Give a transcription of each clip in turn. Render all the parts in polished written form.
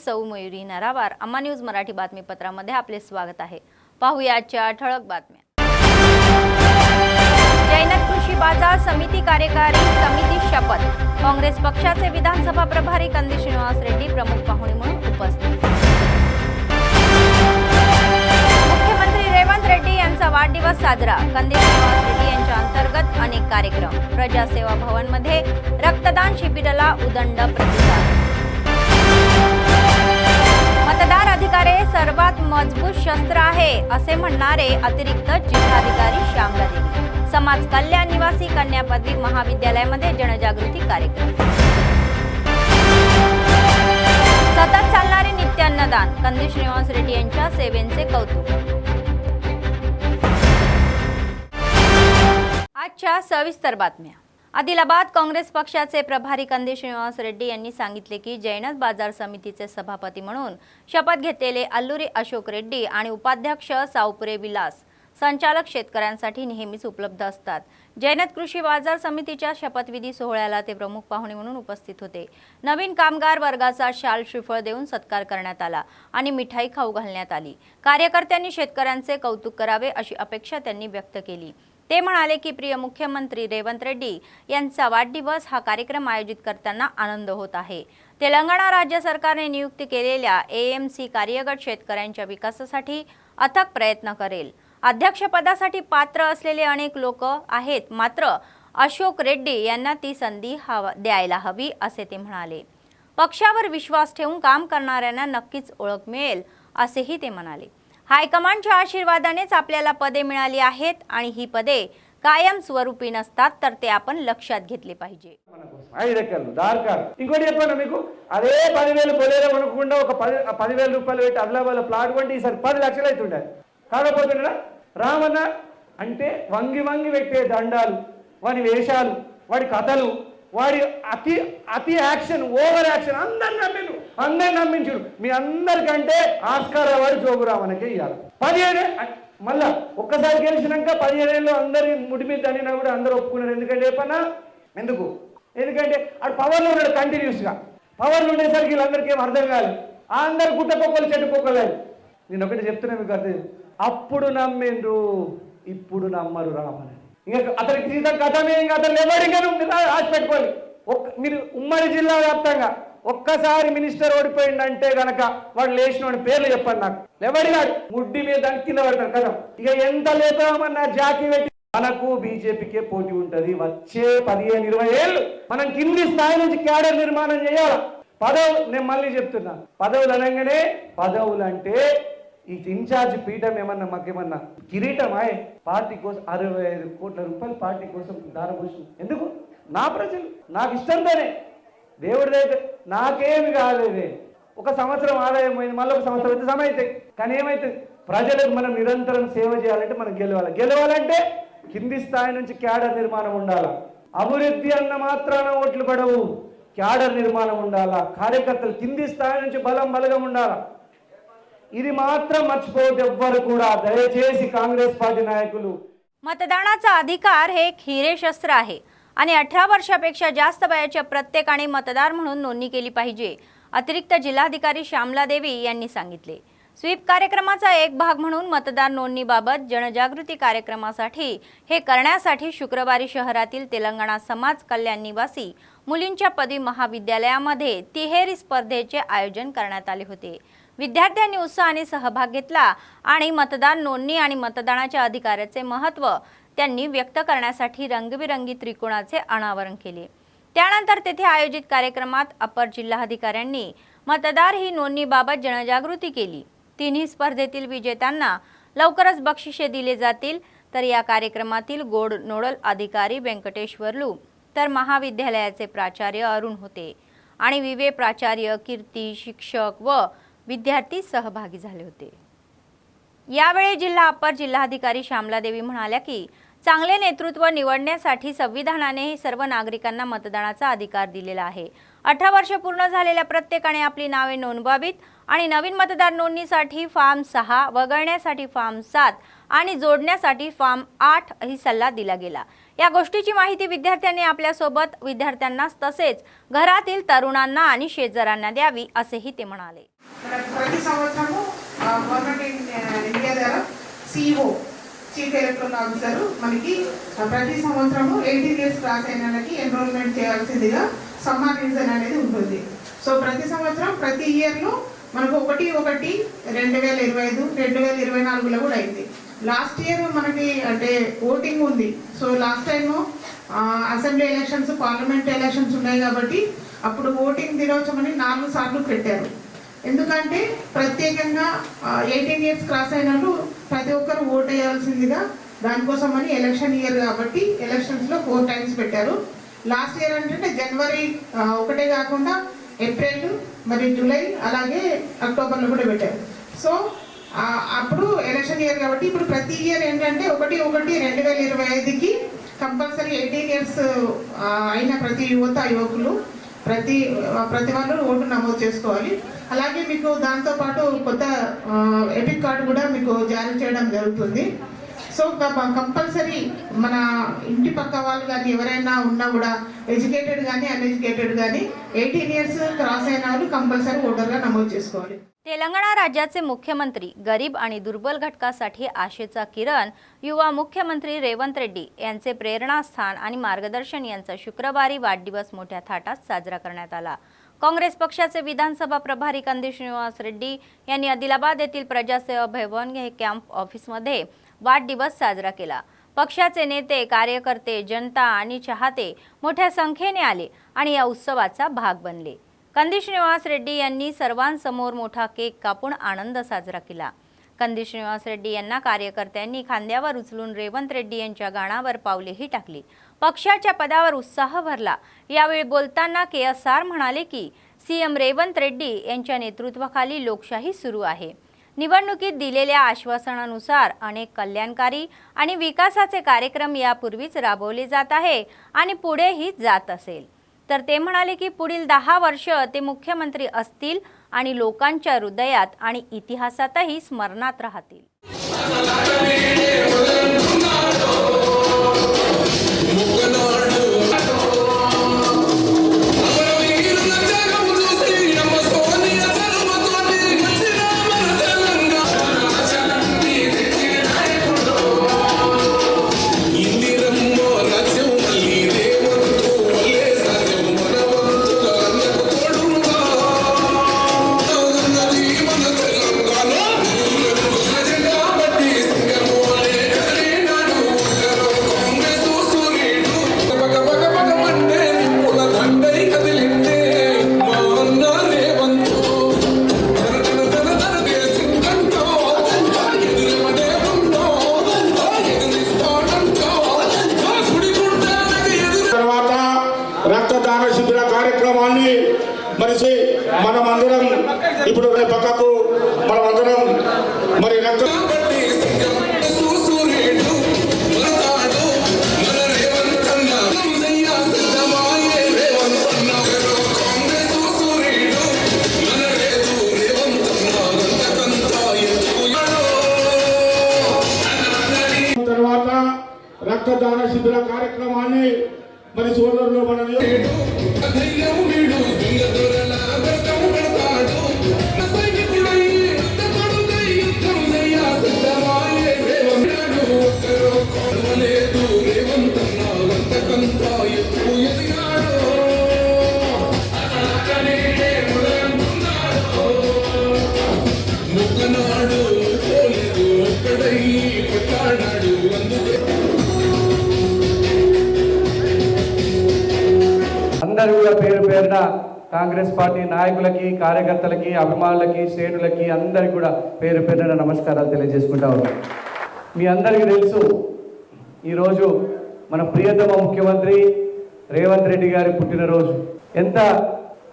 सौ मयुरी नरावार, अम्मा न्यूज मराठी बातमीपत्रामध्ये आपले स्वागत आहे। पाहूया आजच्या ठळक बातम्या। जैनत कृषी बाजार समिती कार्यकारी समिती शपथ, काँग्रेस पक्षाचे विधानसभा प्रभारी कंदी श्रीनिवास रेड्डी प्रमुख पाहुणे म्हणून उपस्थित। मुख्यमंत्री रेवंत रेड्डी यांचा वाढदिवस साजरा, कंदी श्रीनिवास रेड्डी यांच्या अंतर्गत अनेक कार्यक्रम। प्रजासेवा भवन मध्ये रक्तदान शिबिराला उदंड प्रतिसाद। मतदार अधिकार हे सर्वात मजबूत शस्त्र आहे असे म्हणणारे अतिरिक्त जिल्हाधिकारी श्यामला देवी। समाज कल्याण निवासी कन्या पदवी महाविद्यालयामध्ये जनजागृती कार्यक्रम। सतत चालणारे नित्य अन्नदान, कंदी श्रीनिवास रेड्डी यांच्या सेवेचे कौतुक। आजच्या सविस्तर बातम्या। आदिलाबाद काँग्रेस पक्षाचे प्रभारी कंदी श्रीनिवास रेड्डी यांनी सांगितले की जैनत बाजार समितीचे सभापती म्हणून शपथ घेतलेले अल्लुरी अशोक रेड्डी आणि उपाध्यक्ष सावपुरे विलास संचालक शेतकऱ्यांसाठी नेहमीच उपलब्ध असतात। जैनत कृषी बाजार समितीच्या शपथविधी सोहळ्याला ते प्रमुख पाहुणे म्हणून उपस्थित होते। नवीन कामगार वर्गाचा शाल श्रीफळ देऊन सत्कार करण्यात आला आणि मिठाई खाऊ घालण्यात आली। कार्यकर्त्यांनी शेतकऱ्यांचे कौतुक करावे अशी अपेक्षा त्यांनी व्यक्त केली। ते म्हणाले की प्रिय मुख्यमंत्री रेवंत रेड्डी यांचा वाढदिवस हा कार्यक्रम आयोजित करताना आनंद होत आहे। तेलंगणा राज्य सरकारने नियुक्त केलेल्या एएमसी कार्यगट शेतकऱ्यांच्या विकासासाठी अथक प्रयत्न करेल। अध्यक्षपदासाठी पात्र असलेले अनेक लोक आहेत, मात्र अशोक रेड्डी यांना ती संधी द्यायला हवी असे ते म्हणाले। पक्षावर विश्वास ठेवून काम करणाऱ्यांना नक्कीच ओळख मिळेल असेही ते म्हणाले। हायकमांडच्या आशीर्वादानेच आपल्याला पदे मिळाली आहेत आणि ही पदे कायम स्वरूपी नसतात, तर ते आपण लक्षात घेतले पाहिजे। ఇంకోటి చెప్పాను మీకు, అదే 10,000 బొలేరో కొనుక్కుండా ఒక 10,000 రూపాయలు పెట్టి అదిలాబాద్ ప్లాట్ కొంటే ఈసారి 10 లక్షలు అవుతుండే కాకపోతుండడా రామన్న అంటే వంగి వంగి పెట్టే దండాలు, వాడి వేషాలు, వాడి కథలు, వాడి అతి అతి యాక్షన్, ఓవర్ యాక్షన్ అందరిని నమ్మించుడు। మీ అందరికంటే ఆస్కార్ అవార్డు జోగురామన్నకే ఇవ్వాలి। 15 మళ్ళా ఒక్కసారి గెలిచినాక 15 ఏళ్ళు అందరి ముడి మీద అనినా కూడా అందరూ ఒప్పుకున్నారు। ఎందుకంటే ఎందుకంటే ఆడు పవర్లో ఉన్నాడు, కంటిన్యూస్గా పవర్లో ఉండేసరికి వీళ్ళందరికీ ఏం అర్థం కాలేదు। అందరు గుట్టకొక్కలు చెట్టుకొక్కలేదు। నేను ఒకటి చెప్తున్నా మీకు అర్థం, అప్పుడు నమ్మిండ్రు ఇప్పుడు నమ్మరు రామని। ఇంకా అతనికి జీతం కథమే, ఇంకా అతను ఎవరు ఇంకా ఆశ పెట్టుకోవాలి। మీరు ఉమ్మడి జిల్లా వ్యాప్తంగా ఒక్కసారి మినిస్టర్ ఓడిపోయిందంటే గనక వాడు లేచిన వాడి పేర్లు చెప్పండి నాకు। ఎవడిగాడు ముడ్డి మీద దానికి కింద పడతాడు కదా। ఇక ఎంత లేపామన్నా జాకీ పెట్టి మనకు బీజేపీకే పోటీ ఉంటది। వచ్చే 15-20 ఏళ్ళు మనం కింది స్థాయి నుంచి క్యాడర్ నిర్మాణం చేయాలి। పదవులు నేను మళ్ళీ చెప్తున్నా, పదవులు అనగానే పదవులు అంటే ఈ ఇన్ఛార్జ్ పీఠం ఏమన్నా మాకేమన్నా కిరీటమాయే? పార్టీ కోసం 65 కోట్ల రూపాయలు పార్టీ కోసం దారపోసి ఎందుకు? నా ప్రజలు నాకు ఇష్టంతోనే, దేవుడి దగ్గర నాకేమి కాలేదే। ఒక సంవత్సరం ఆదాయం పోయింది, మళ్ళీ ఒక సంవత్సరం అయితే సమయం అవుతాయి, కానీ ఏమవుతుంది? ప్రజలకు మనం నిరంతరం సేవ చేయాలంటే మనం గెలవాలంటే కింది స్థాయి నుంచి క్యాడర్ నిర్మాణం ఉండాలా। అభివృద్ధి అన్న మాత్రాన ఓట్లు పడవు, క్యాడర్ నిర్మాణం ఉండాలా। కార్యకర్తలు కింది స్థాయి నుంచి బలగం ఉండాలా। ఇది మాత్రం మర్చిపోవద్దు ఎవ్వరు కూడా, దయచేసి काँग्रेस पार्टी नायकुలు। मतदानाचा अधिकार हे एक हिरे शस्त्र आहे आणि 18 वर्षापेक्षा जास्त वयाच्या प्रत्येकाने मतदार म्हणून नोंदणी केली पाहिजे, अतिरिक्त जिल्हाधिकारी श्यामला देवी यांनी सांगितले। स्वीप कार्यक्रमाचा एक भाग म्हणून मतदार नोंदणीबाबत जनजागृती कार्यक्रमासाठी हे करण्यासाठी शुक्रवारी शहरातील तेलंगणा समाज कल्याण निवासी मुलींच्या पदवी महाविद्यालयामध्ये तिहेरी स्पर्धेचे आयोजन करण्यात आले होते। विद्यार्थ्यांनी उत्साहाने सहभाग घेतला आणि मतदार नोंदणी आणि मतदानाच्या अधिकाराचे महत्त्व त्यांनी व्यक्त करण्यासाठी रंगबिरंगी त्रिकोणाचे अनावरण केले। त्यानंतर तेथे आयोजित कार्यक्रमात अपर जिल्हाधिकाऱ्यांनी मतदार ही नोंदणीबाबत जनजागृती केली। तिन्ही स्पर्धेतील विजेत्यांना लवकरच बक्षिसे दिले जातील। तर या कार्यक्रमातील गोड नोडल अधिकारी व्यंकटेश वर्लू, तर महाविद्यालयाचे प्राचार्य अरुण होते आणि विवे प्राचार्य, कीर्ती, शिक्षक व विद्यार्थी सहभागी झाले होते। यावेळी जिल्हा अपर जिल्हाधिकारी श्यामला देवी म्हणाल्या की चांगले नेतृत्व निवडण्यासाठी संविधानाने सर्व नागरिकांना मतदानाचा अधिकार दिलेला आहे. 18 वर्ष पूर्ण झालेल्या प्रत्येकाने आपली नावे नोंदवावीत आणि नवीन मतदार नोंदणीसाठी फॉर्म 6, वगळण्यासाठी फॉर्म 7 आणि जोडण्यासाठी फॉर्म 8 ही सल्ला दिला गेला. या गोष्टीची माहिती विद्यार्थ्यांनी आपल्यासोबत विद्यार्थ्यांना तसेच घरातील तरुणांना आणि शेजाऱ्यांना द्यावी असेही ते म्हणाले. ప్రతి సంవత్సరము గవర్నమెంట్ ఇండియా ద్వారా సిఇఓ చీఫ్ ఎలక్టరల్ ఆఫీసర్ మనకి ప్రతి సంవత్సరము 18 ఇయర్స్ క్రాస్ అయిన వాళ్ళకి ఎన్రోల్మెంట్ చేయాల్సిందిగా సమ్మర్ రివిజన్ అనేది ఉంటుంది. సో ప్రతి సంవత్సరం ప్రతి ఇయర్లో మనకు 1/1/2025 2024లో కూడా అయింది. లాస్ట్ ఇయర్ మనకి అంటే ఓటింగ్ ఉంది. So last time assembly elections, parliament elections ఉన్నాయి కాబట్టి అప్పుడు ఓటింగ్ దినోత్సవం అని 4 సార్లు పెట్టారు. ఎందుకంటే ప్రత్యేకంగా 18 ఇయర్స్ క్రాస్ అయిన వాళ్ళు ప్రతి ఒక్కరు ఓట్ వేయాల్సిందిగా దానికోసమని ఎలక్షన్ ఇయర్ కాబట్టి ఎలక్షన్స్లో 4 టైమ్స్ పెట్టారు. లాస్ట్ ఇయర్ అంటే జనవరి 1 కాకుండా ఏప్రిల్, మరి జూలై, అలాగే అక్టోబర్లో కూడా పెట్టారు. సో అప్పుడు ఎలక్షన్ ఇయర్ కాబట్టి ఇప్పుడు ప్రతి ఇయర్ ఏంటంటే 1/1/2025కి కంపల్సరీ 18 ఇయర్స్ అయిన ప్రతి యువకులు ప్రతి వాళ్ళు ఓటు నమోదు చేసుకోవాలి. అలాగే మీకు దాంతోపాటు కొత్త ఎపిక్ కార్డు కూడా మీకు జారీ చేయడం జరుగుతుంది. సో కంపల్సరీ మన ఇంటి పక్క వాళ్ళు కానీ ఎవరైనా ఉన్నా కూడా ఎడ్యుకేటెడ్ కానీ అన్ఎడ్యుకేటెడ్ కానీ 18 ఇయర్స్ క్రాస్ అయిన వాళ్ళు कंपल्सरी वोटरला नमूद చేసుకోవాలి. तेलंगणा राज्याचे मुख्यमंत्री गरीब आणि दुर्बल घटकासाठी आशेचा किरण युवा मुख्यमंत्री रेवंत रेड्डी यांचे प्रेरणास्थान आणि मार्गदर्शन यांचा शुक्रवारी वाढदिवस मोठ्या थाटात साजरा करण्यात आला. काँग्रेस पक्षाचे विधानसभा प्रभारी कंदी श्रीनिवास रेड्डी यांनी आदिलाबाद येथील प्रजासेवा भवन हे कॅम्प ऑफिसमध्ये वाढदिवस साजरा केला. पक्षाचे नेते, कार्यकर्ते, जनता आणि चाहते मोठ्या संख्येने आले आणि या उत्सवाचा भाग बनले. कंदी श्रीनिवास रेड्डी यांनी सर्वांसमोर मोठा केक कापून आनंद साजरा केला. कंदी श्रीनिवास रेड्डी यांना कार्यकर्त्यांनी खांद्यावर उचलून रेवंत रेड्डी यांच्या गाण्यावर पावलेही टाकली. पक्षाच्या पदावर उत्साह भरला. यावेळी बोलताना KSR म्हणाले की सीएम रेवंत रेड्डी यांच्या नेतृत्वाखाली लोकशाही सुरू आहे. निवडणुकीत दिलेल्या आश्वासनानुसार अनेक कल्याणकारी आणि विकासाचे कार्यक्रम यापूर्वीच राबवले जात आहे आणि पुढेही जात असेल. तर ते म्हणाले की पुढील 10 वर्ष ते मुख्यमंत्री असतील आणि लोकांच्या हृदयात आणि इतिहासातही स्मरणात राहतील. రక్తదాన శిబిర కార్యక్రమాన్ని మరి మనమందరం ఇప్పుడు పక్కకు మనమందరం మరి రక్త తర్వాత రక్తదాన శిబిర కార్యక్రమాన్ని మరి సోదరులు మన అందరూ కూడా పేరు పేరున కాంగ్రెస్ పార్టీ నాయకులకి, కార్యకర్తలకి, అభిమానులకి, శ్రేణులకి అందరికీ కూడా పేరు పేరున నమస్కారాలు తెలియజేసుకుంటా ఉన్నాం. మీ అందరికీ తెలుసు, ఈరోజు మన ప్రియతమ ముఖ్యమంత్రి రేవంత్ రెడ్డి గారి పుట్టినరోజు. ఎంత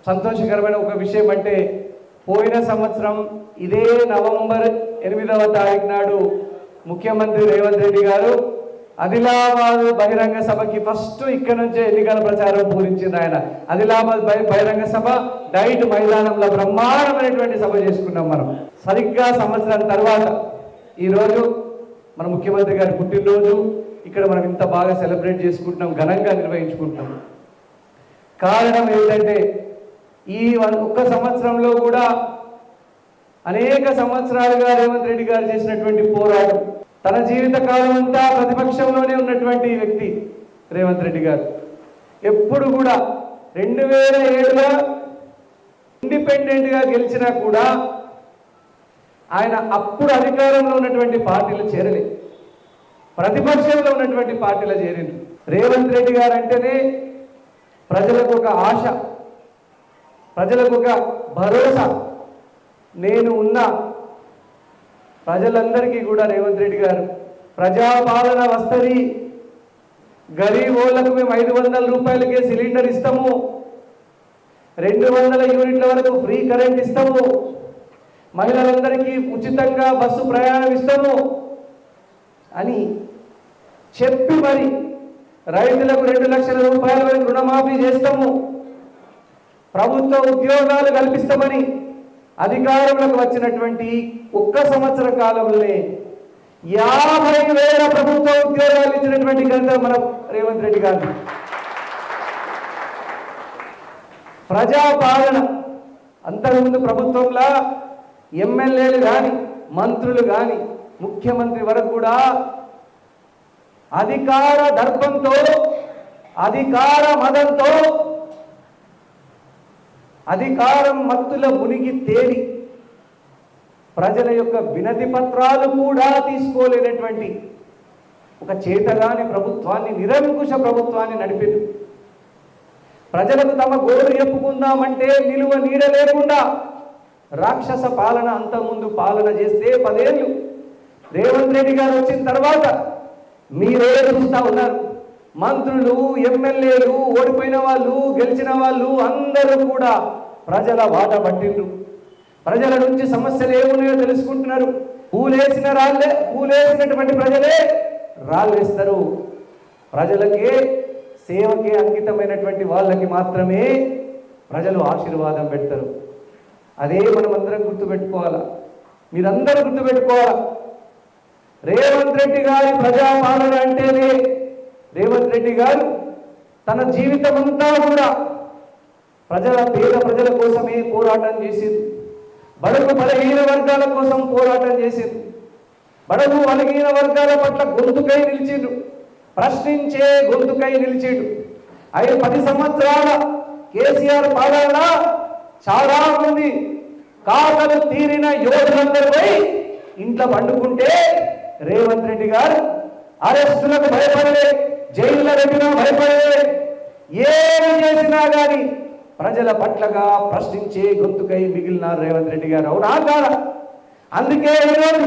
సంతోషకరమైన ఒక విషయం అంటే, పోయిన సంవత్సరం ఇదే నవంబర్ 8వ తారీఖు నాడు ముఖ్యమంత్రి రేవంత్ రెడ్డి గారు ఆదిలాబాద్ బహిరంగ సభకి ఫస్ట్ ఇక్కడ నుంచే ఎన్నికల ప్రచారం పూరించింది ఆయన. ఆదిలాబాద్ బహిరంగ సభ డైట్ మైదానంలో బ్రహ్మాండమైనటువంటి సభ చేసుకున్నాం మనం. సరిగ్గా సంవత్సరాల తర్వాత ఈరోజు మన ముఖ్యమంత్రి గారి పుట్టినరోజు ఇక్కడ మనం ఇంత బాగా సెలబ్రేట్ చేసుకుంటున్నాం, ఘనంగా నిర్వహించుకుంటున్నాం. కారణం ఏంటంటే ఈ ఒక్క సంవత్సరంలో కూడా అనేక సంవత్సరాలుగా రేవంత్ రెడ్డి గారు చేసినటువంటి పోరాటం, తన జీవిత కాలం అంతా ప్రతిపక్షంలోనే ఉన్నటువంటి వ్యక్తి రేవంత్ రెడ్డి గారు. ఎప్పుడు కూడా 2007లో ఇండిపెండెంట్గా గెలిచినా కూడా ఆయన అప్పుడు అధికారంలో ఉన్నటువంటి పార్టీలు చేరలేదు, ప్రతిపక్షంలో ఉన్నటువంటి పార్టీలు చేరింది. రేవంత్ రెడ్డి గారు అంటేనే ప్రజలకు ఒక ఆశ, ప్రజలకు ఒక భరోసా. నేను ఉన్నా, ప్రజలందరికీ కూడా రేవంత్ రెడ్డి గారు ప్రజాపాలన వస్తుంది, గరీబోళ్లకు మేము 500 రూపాయలకే సిలిండర్ ఇస్తాము, 200 యూనిట్ల వరకు ఫ్రీ కరెంట్ ఇస్తాము, మహిళలందరికీ ఉచితంగా బస్సు ప్రయాణం ఇస్తాము అని చెప్పి మరి రైతులకు 2 లక్షల రూపాయల వరకు రుణమాఫీ చేస్తాము, ప్రభుత్వ ఉద్యోగాలు కల్పిస్తామని అధికారంలోకి వచ్చినటువంటి ఒక్క సంవత్సర కాలంలోనే 50,000 ప్రభుత్వ ఉద్యోగాలు ఇచ్చినటువంటి ఘనత మన రేవంత్ రెడ్డి గారు. ప్రజాపాలన అంతకుముందు ప్రభుత్వంలో ఎమ్మెల్యేలు కానీ మంత్రులు కానీ ముఖ్యమంత్రి వరకు కూడా అధికార దర్పంతో, అధికార మదంతో, అధికారం మత్తుల మునిగి తేలి ప్రజల యొక్క వినతి పత్రాలు కూడా తీసుకోలేనటువంటి ఒక చేతగాని ప్రభుత్వాన్ని, నిరంకుశ ప్రభుత్వాన్ని నడిపింది. ప్రజలకు తమ గోడు చెప్పుకుందామంటే నిలువ నీడ లేకుండా రాక్షస పాలన అంతకుముందు పాలన చేస్తే 10 ఏళ్ళు రేవంత్ రెడ్డి గారు వచ్చిన తర్వాత మీరే చూస్తూ ఉన్నారు. మంత్రులు, ఎమ్మెల్యేలు, ఓడిపోయిన వాళ్ళు, గెలిచిన వాళ్ళు అందరూ కూడా ప్రజల వాట పట్టిండ్రు. ప్రజల నుంచి సమస్యలు ఏమున్నాయో తెలుసుకుంటున్నారు. పూలేసినటువంటి ప్రజలే రాళ్ళేస్తారు. ప్రజలకే, సేవకే అంకితమైనటువంటి వాళ్ళకి మాత్రమే ప్రజలు ఆశీర్వాదం పెడతారు. అదే మనం అందరం గుర్తుపెట్టుకోవాలా, మీరందరూ గుర్తుపెట్టుకోవాలా. రేవంత్ రెడ్డి గారి ప్రజాపాలన అంటేనే రేవంత్ రెడ్డి గారు తన జీవితం అంతా కూడా పేద ప్రజల కోసమే పోరాటం చేసింది. బడుగు బలహీన వర్గాల కోసం పోరాటం చేసింది. బడుగు బలహీన వర్గాల పట్ల గొంతుకై నిలిచిండు, ప్రశ్నించే గొంతుకై నిలిచిండు. 10 సంవత్సరాల కేసీఆర్ పాలనలో చాలా మంది కాకలు తీరిన యోధులందరిపై ఇంట్లో పండుకుంటే రేవంత్ రెడ్డి గారు అరెస్టులకు భయపడలే, జైల్లో పెట్టినా భయపడలే, ఏమి చేసినా కానీ ప్రజల పట్లగా ప్రశ్నించే గొంతుకై మిగిలిన రేవంత్ రెడ్డి గారు. అవునా కాదా? అందుకే ఈరోజు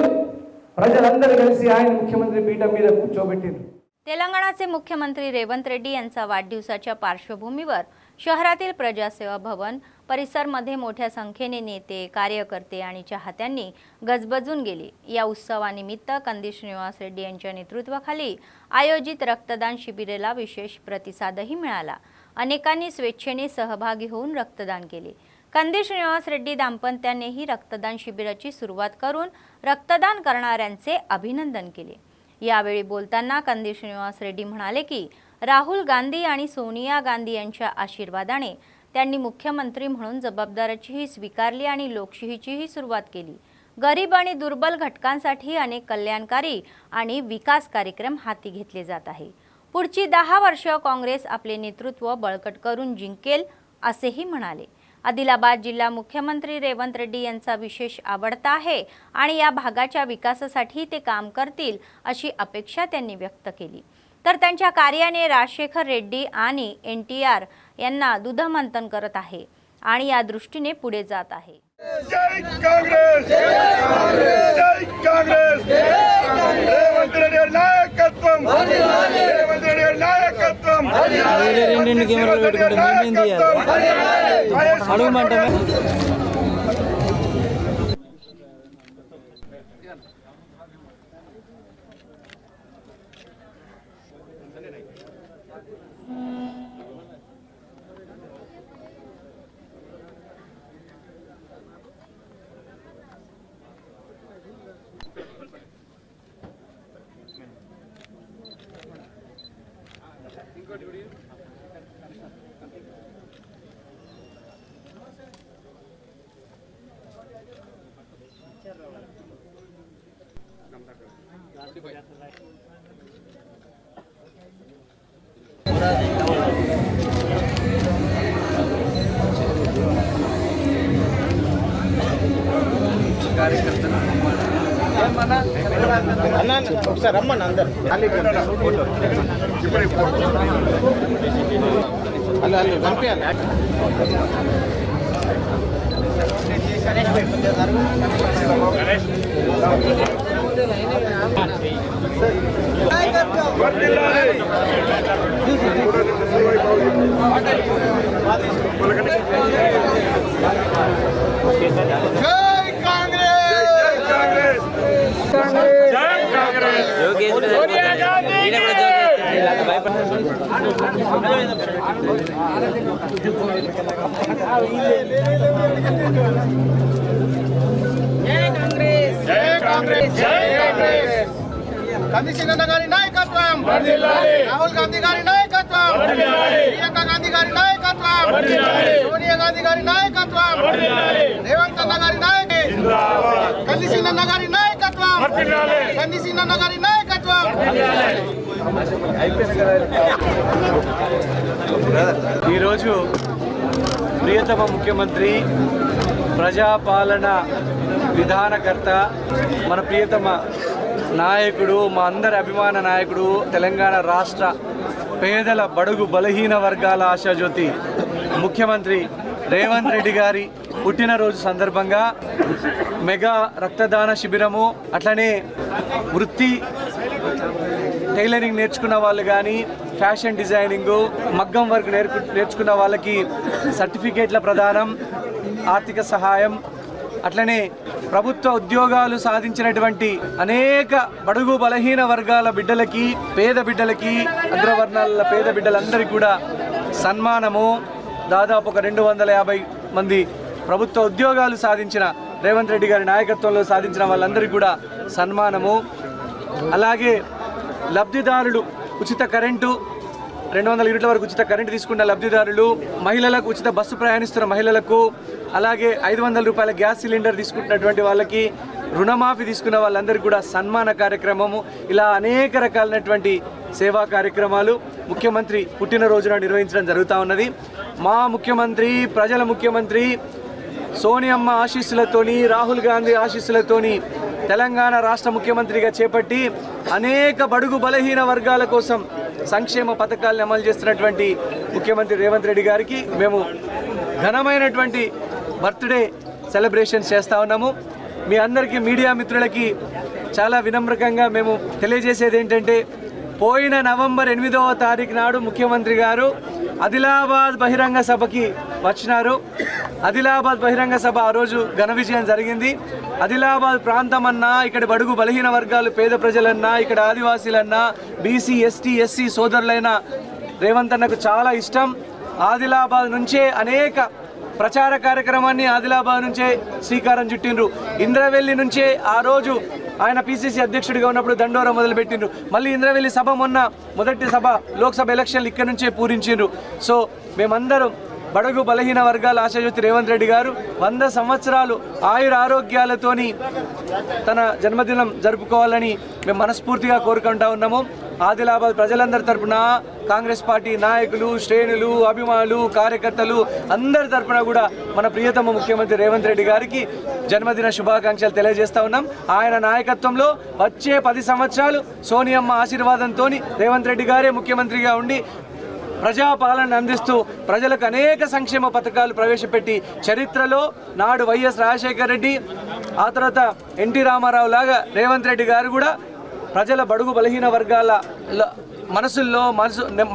प्रजलंदरూ కలిసి ఆయన ముఖ్యమంత్రి పీఠం మీద కూర్చోబెట్టింది. तेलंगणाचे मुख्यमंत्री रेवंत रेड्डी यांचा वाढदिवसाच्या पार्श्वभूमीवर शहरातील प्रजासेवा भवन परिसरमध्ये मोठ्या संख्येने नेते, कार्यकर्ते आणि चाहत्यांनी गजबजून गेले. या उत्सवानिमित्त कंदी श्रीनिवास रेड्डी यांच्या नेतृत्वाखाली आयोजित रक्तदान शिबिराला विशेष प्रतिसादही मिळाला. अनेकांनी स्वेच्छेने सहभागी होऊन रक्तदान केले. कंदी श्रीनिवास रेड्डी दाम्पत्यानेही रक्तदान शिबिराची सुरुवात करून रक्तदान करणाऱ्यांचे अभिनंदन केले. यावेळी बोलताना कंदी श्रीनिवास रेड्डी म्हणाले की राहुल गांधी आणि सोनिया गांधी यांच्या आशीर्वादाने त्यांनी मुख्यमंत्री म्हणून जबाबदारीची स्वीकारली आणि लोकशाहीचीही सुरुवात केली. गरीब आणि दुर्बल घटकांसाठी अनेक कल्याणकारी आणि विकास कार्यक्रम हाती घेतले जात आहे. पुढची 10 वर्ष काँग्रेस आपले नेतृत्व बळकट करून जिंकेल असेही म्हणाले. आदिलाबाद जिल्हा मुख्यमंत्री रेवंत रेड्डी यांचा विशेष आवडता आहे आणि या भागाच्या विकासासाठी ते काम करतील अशी अपेक्षा त्यांनी व्यक्त केली. तर त्यांच्या कार्याने राजशेखर रेड्डी आणि NTR यांना दुधमंथन करत आहे आणि या दृष्टीने पुढे जात आहे. जय कांग्रेस, जय कांग्रेस, जय कांग्रेस, जय कांग्रेस. रेवंत रेड्डी नायकत्वम, रेवंत रेड्डी नायकत्वम, ఒకసారి రమ్మని అందరు అల్లు పంపించాలి. కందిసింగన్న గారి నాయకత్వం, రాహుల్ గాంధీ గారి నాయకత్వం, ప్రియాంక గాంధీ గారి నాయకత్వం, సోనియా గాంధీ గారి నాయకత్వం, రేవంత్ అన్న గారి నాయకత్వం, కందిసింగన్న గారి నాయకత్వం, కందిసింగన్న గారి నాయకత్వం. ఈరోజు ప్రియతమ ముఖ్యమంత్రి, ప్రజాపాలన విధానకర్త, మన ప్రియతమ నాయకుడు, మా అందరి అభిమాన నాయకుడు, తెలంగాణ రాష్ట్ర పేదల బడుగు బలహీన వర్గాల ఆశాజ్యోతి ముఖ్యమంత్రి రేవంత్ రెడ్డి గారి పుట్టినరోజు సందర్భంగా మెగా రక్తదాన శిబిరము, అట్లనే వృత్తి టైలరింగ్ నేర్చుకున్న వాళ్ళు కానీ, ఫ్యాషన్ డిజైనింగు, మగ్గం వర్క్ నేర్చుకున్న వాళ్ళకి సర్టిఫికేట్ల ప్రదానం, ఆర్థిక సహాయం, అట్లనే ప్రభుత్వ ఉద్యోగాలు సాధించినటువంటి అనేక బడుగు బలహీన వర్గాల బిడ్డలకి, పేద బిడ్డలకి, అగ్రవర్ణాల పేద బిడ్డలందరికీ కూడా సన్మానము, దాదాపు ఒక 250 మంది ప్రభుత్వ ఉద్యోగాలు సాధించిన రేవంత్ రెడ్డి గారి నాయకత్వంలో సాధించిన వాళ్ళందరికీ కూడా సన్మానము. అలాగే లబ్ధిదారులు ఉచిత కరెంటు, 200 యూనిట్ల వరకు ఉచిత కరెంటు తీసుకున్న లబ్ధిదారులు, మహిళలకు ఉచిత బస్సు ప్రయాణిస్తున్న మహిళలకు, అలాగే 500 రూపాయల గ్యాస్ సిలిండర్ తీసుకుంటున్నటువంటి వాళ్ళకి, రుణమాఫీ తీసుకున్న వాళ్ళందరికీ కూడా సన్మాన కార్యక్రమము, ఇలా అనేక రకాలైనటువంటి సేవా కార్యక్రమాలు ముఖ్యమంత్రి పుట్టినరోజున నిర్వహించడం జరుగుతూ ఉన్నది. మా ముఖ్యమంత్రి, ప్రజల ముఖ్యమంత్రి, సోనియమ్మ ఆశీస్సులతోని, రాహుల్ గాంధీ ఆశీస్సులతోని తెలంగాణ రాష్ట్ర ముఖ్యమంత్రిగా చేపట్టి అనేక బడుగు బలహీన వర్గాల కోసం సంక్షేమ పథకాలను అమలు చేస్తున్నటువంటి ముఖ్యమంత్రి రేవంత్ రెడ్డి గారికి మేము ఘనమైనటువంటి బర్త్డే సెలబ్రేషన్ చేస్తూ ఉన్నాము. మీ అందరికీ, మీడియా మిత్రులకి చాలా వినమ్రకంగా మేము తెలియజేసేది ఏంటంటే, పోయిన నవంబర్ 8వ తారీఖు నాడు ముఖ్యమంత్రి గారు ఆదిలాబాద్ బహిరంగ సభకి వచ్చినారు. ఆదిలాబాద్ బహిరంగ సభ ఆ రోజు ఘన విజయం జరిగింది. ఆదిలాబాద్ ప్రాంతం అన్నా, ఇక్కడ బడుగు బలహీన వర్గాలు పేద ప్రజలన్నా, ఇక్కడ ఆదివాసీలన్నా, బీసీ, ఎస్టీ, ఎస్సీ సోదరులైన రేవంత్ అన్నకు చాలా ఇష్టం. ఆదిలాబాద్ నుంచే అనేక ప్రచార కార్యక్రమాన్ని ఆదిలాబాద్ నుంచే శ్రీకారం చుట్టిండ్రు. ఇంద్రవెల్లి నుంచే ఆ రోజు ఆయన పిసిసి అధ్యక్షుడిగా ఉన్నప్పుడు దండోరా మొదలుపెట్టిండ్రు. మళ్ళీ ఇంద్రవెల్లి సభ మొదటి సభ లోక్సభ ఎలక్షన్లు ఇక్కడ నుంచే పూరించిండ్రు. సో మేమందరం బడుగు బలహీన వర్గాల ఆశాజ్యోతి రేవంత్ రెడ్డి గారు 100 సంవత్సరాలు ఆయుర ఆరోగ్యాలతోని తన జన్మదినం జరుపుకోవాలని మేము మనస్ఫూర్తిగా కోరుకుంటా ఉన్నాము. ఆదిలాబాద్ ప్రజలందరి తరపున, కాంగ్రెస్ పార్టీ నాయకులు, శ్రేణులు, అభిమానులు, కార్యకర్తలు అందరి తరపున కూడా మన ప్రియతమ ముఖ్యమంత్రి రేవంత్ రెడ్డి గారికి జన్మదిన శుభాకాంక్షలు తెలియజేస్తా ఉన్నాం. ఆయన నాయకత్వంలో వచ్చే 10 సంవత్సరాలు సోనియమ్మ ఆశీర్వాదంతో రేవంత్ రెడ్డి గారే ముఖ్యమంత్రిగా ఉండి ప్రజాపాలన అందిస్తూ ప్రజలకు అనేక సంక్షేమ పథకాలు ప్రవేశపెట్టి చరిత్రలో నాడు వైఎస్ రాజశేఖర రెడ్డి, ఆ తర్వాత ఎన్టీ రామారావు లాగా రేవంత్ రెడ్డి గారు కూడా ప్రజల బడుగు బలహీన వర్గాల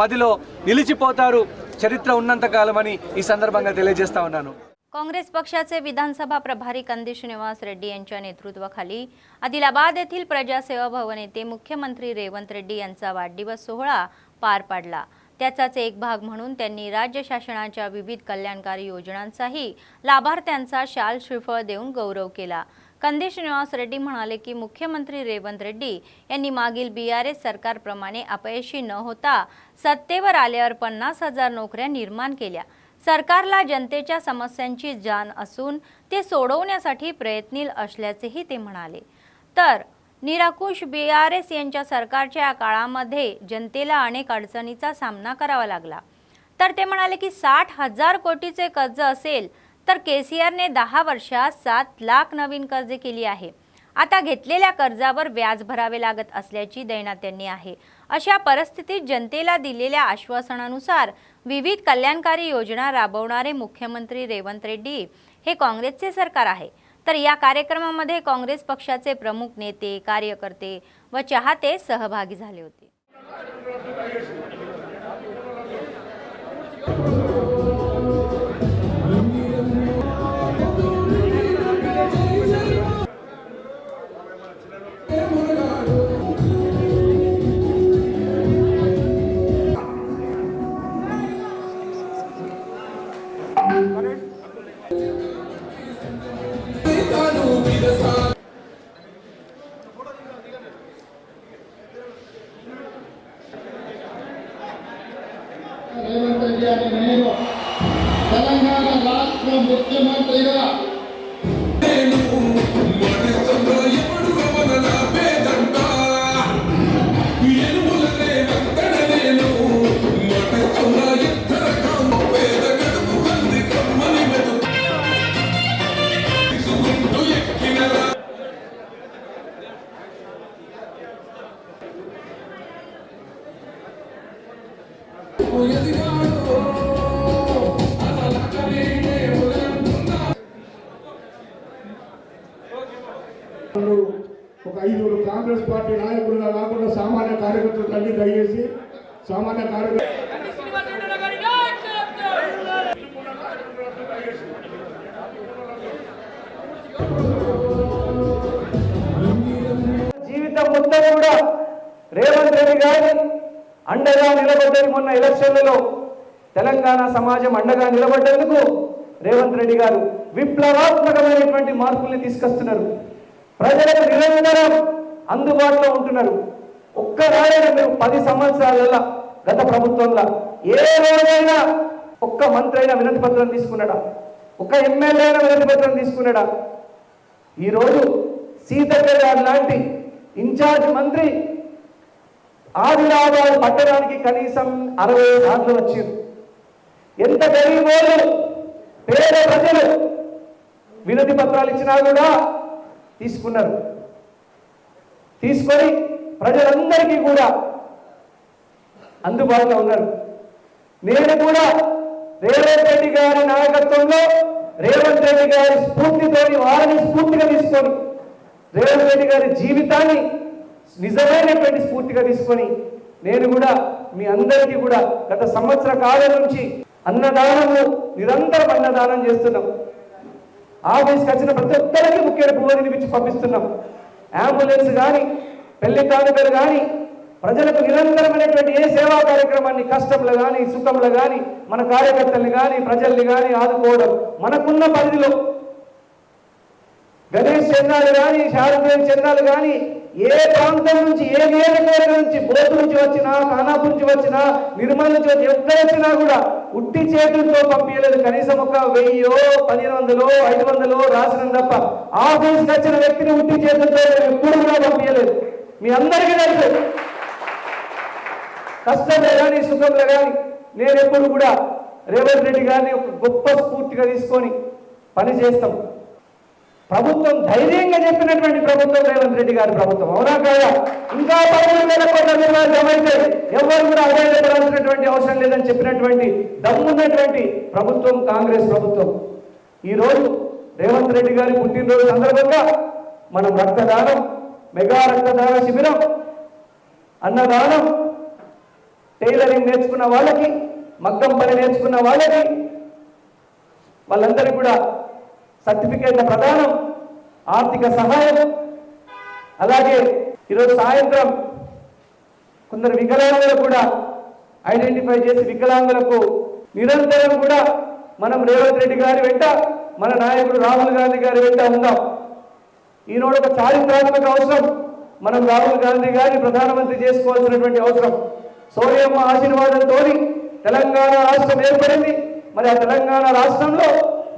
మదిలో నిలిచిపోతారు చరిత్ర ఉన్నంత కాలమని ఈ संदर्भात తెలియజేస్తా ఉన్నాను. काँग्रेस पक्षाचे विधानसभा प्रभारी कंदी श्रीनिवास रेड्डी यांच्या नेतृत्वाखाली आदिलाबाद येथील प्रजासेवा भवन येथे मुख्यमंत्री रेवंत रेड्डी यांचा वाढदिवस सोहळा पार पडला. त्याचाच एक भाग म्हणून त्यांनी राज्य शासनाच्या विविध कल्याणकारी योजनांचाही लाभार्थ्यांचा शाल श्रीफळ देऊन गौरव केला. कंदी श्रीनिवास रेड्डी म्हणाले की मुख्यमंत्री रेवंत रेड्डी यांनी मागील BRS सरकारप्रमाणे अपयशी न होता सत्तेवर आल्यावर 50,000 नोकऱ्या निर्माण केल्या। सरकारला जनतेच्या समस्यांची जाण असून ते सोडवण्यासाठी प्रयत्नील असल्याचेही ते म्हणाले। तर निराकुश BRS यांच्या सरकारच्या काळामध्ये जनतेला अनेक अडचणींचा सामना करावा लागला। तर ते म्हणाले की 60,000 कोटीचे कर्ज असेल तर केसीआरने 10 वर्षात 7 लाख नवीन कर्जे केली आहे। आता घेतलेल्या कर्जावर व्याज भरावे लागत असल्याची दैना त्यांनी आहे। अशा परिस्थितीत जनतेला दिलेल्या आश्वासनानुसार विविध कल्याणकारी योजना राबवणारे मुख्यमंत्री रेवंत रेड्डी हे काँग्रेसचे सरकार आहे। तर या कार्यक्रमामध्ये काँग्रेस पक्षाचे प्रमुख नेते, कार्यकर्ते व चाहते सहभागी झाले होते। రేవంత్ రెడ్డి అని నేను తెలంగాణ రాష్ట్ర ముఖ్యమంత్రిగా ఒక 5 కాంగ్రెస్ పార్టీ నాయకులుగా కాకుండా సామాన్య కార్యకర్తలు అన్ని దయచేసి సామాన్య కార్యకర్తలు జీవితం మొత్తం కూడా రేవంత్ రెడ్డి గారి అండగా నిలబడ్డది। మొన్న ఎలక్షన్లలో తెలంగాణ సమాజం అండగా నిలబడ్డందుకు రేవంత్ రెడ్డి గారు విప్లవాత్మకమైనటువంటి మార్పుల్ని తీసుకొస్తున్నారు। ప్రజలకు నిరంతరం అందుబాటులో ఉంటున్నారు। ఒక్కనాడైనా మీరు 10 సంవత్సరాలలో గత ప్రభుత్వంలో ఏ రోజైనా ఒక్క మంత్రి అయినా వినతి పత్రం తీసుకున్నాడా? ఒక్క ఎమ్మెల్యే అయినా వినతి పత్రం తీసుకున్నాడా? ఈరోజు సీతక్క గారు లాంటి ఇన్ఛార్జ్ మంత్రి ఆదిలాబాద్ పట్టడానికి కనీసం 60 సార్లు వచ్చారు। ఎంత గరీబోళ్ళు పేద ప్రజలు వినతి పత్రాలు ఇచ్చినా కూడా తీసుకున్నారు। తీసుకొని ప్రజలందరికీ కూడా అందుబాటులో ఉన్నారు। నేను కూడా రేవంత్ రెడ్డి గారి నాయకత్వంలో రేవంత్ రెడ్డి గారి స్ఫూర్తితోని వారిని స్ఫూర్తిగా తీసుకొని రేవంత్ రెడ్డి గారి జీవితాన్ని నిజమైనటువంటి స్ఫూర్తిగా తీసుకొని నేను కూడా మీ అందరికీ కూడా గత సంవత్సర కాలం నుంచి అన్నదానము నిరంతరం అన్నదానం చేస్తున్నాం। ఆఫీస్కి వచ్చిన ప్రతి ఒక్కరికి ముఖ్య పువ్వు తినిపించి పంపిస్తున్నాం। అంబులెన్స్ కానీ పెళ్లి కానుకలు కానీ ప్రజలకు నిరంతరమైనటువంటి ఏ సేవా కార్యక్రమాన్ని కష్టంలో కానీ సుఖంలో కానీ మన కార్యకర్తల్ని కానీ ప్రజల్ని కానీ ఆదుకోవడం మనకున్న పరిధిలో గణేష్ చందాలు కానీ శారదేవి చందాలు కానీ ఏ ప్రాంతం నుంచి ఏ నియోజకవర్గం నుంచి బోధు నుంచి వచ్చినా ఖానాపూర్ నుంచి వచ్చినా నిర్మల్ నుంచి వచ్చి ఎక్కడ వచ్చినా కూడా ఉట్టి చేతులతో పంపించలేదు। కనీసం ఒక 1000 1500 500 రాసిన తప్ప ఆఫీస్కి వచ్చిన వ్యక్తిని ఉట్టి చేతులతో ఎప్పుడు కూడా పంపించలేదు। మీ అందరికీ తెలుసు కష్టంలో కానీ సుఖంలో కానీ నేను ఎప్పుడు కూడా రేవంత్ రెడ్డి గారిని ఒక గొప్ప స్ఫూర్తిగా తీసుకొని పని చేస్తాం। ప్రభుత్వం ధైర్యంగా చెప్పినటువంటి ప్రభుత్వం రేవంత్ రెడ్డి గారి ప్రభుత్వం, అవునా కాదా? ఇంకా 10,000 కోట్ల రూపాయలు జమ అయితే ఎవరు కూడా అధైర్యపడాల్సినటువంటి అవసరం లేదని చెప్పినటువంటి దమ్మున్నటువంటి ప్రభుత్వం కాంగ్రెస్ ప్రభుత్వం। ఈరోజు రేవంత్ రెడ్డి గారి పుట్టినరోజు సందర్భంగా మనం రక్తదానం, మెగా రక్తదాన శిబిరం, అన్నదానం, టైలరింగ్ నేర్చుకున్న వాళ్ళకి, మగ్గం పని నేర్చుకున్న వాళ్ళకి వాళ్ళందరికీ కూడా సర్టిఫికేట్ల ప్రదానం, ఆర్థిక సహాయం, అలాగే ఈరోజు సాయంత్రం కొందరు వికలాంగులు కూడా ఐడెంటిఫై చేసి వికలాంగులకు నిరంతరం కూడా మనం రేవంత్ రెడ్డి గారి వెంట మన నాయకుడు రాహుల్ గాంధీ గారి వెంట ఉందాం। ఈనాడు ఒక చారిత్రాత్మక అవసరం. మనం రాహుల్ గాంధీ గారిని ప్రధానమంత్రి చేసుకోవాల్సినటువంటి అవసరం. సోనియమ్మ ఆశీర్వాదంతో తెలంగాణ రాష్ట్రం ఏర్పడింది. మరి ఆ తెలంగాణ రాష్ట్రంలో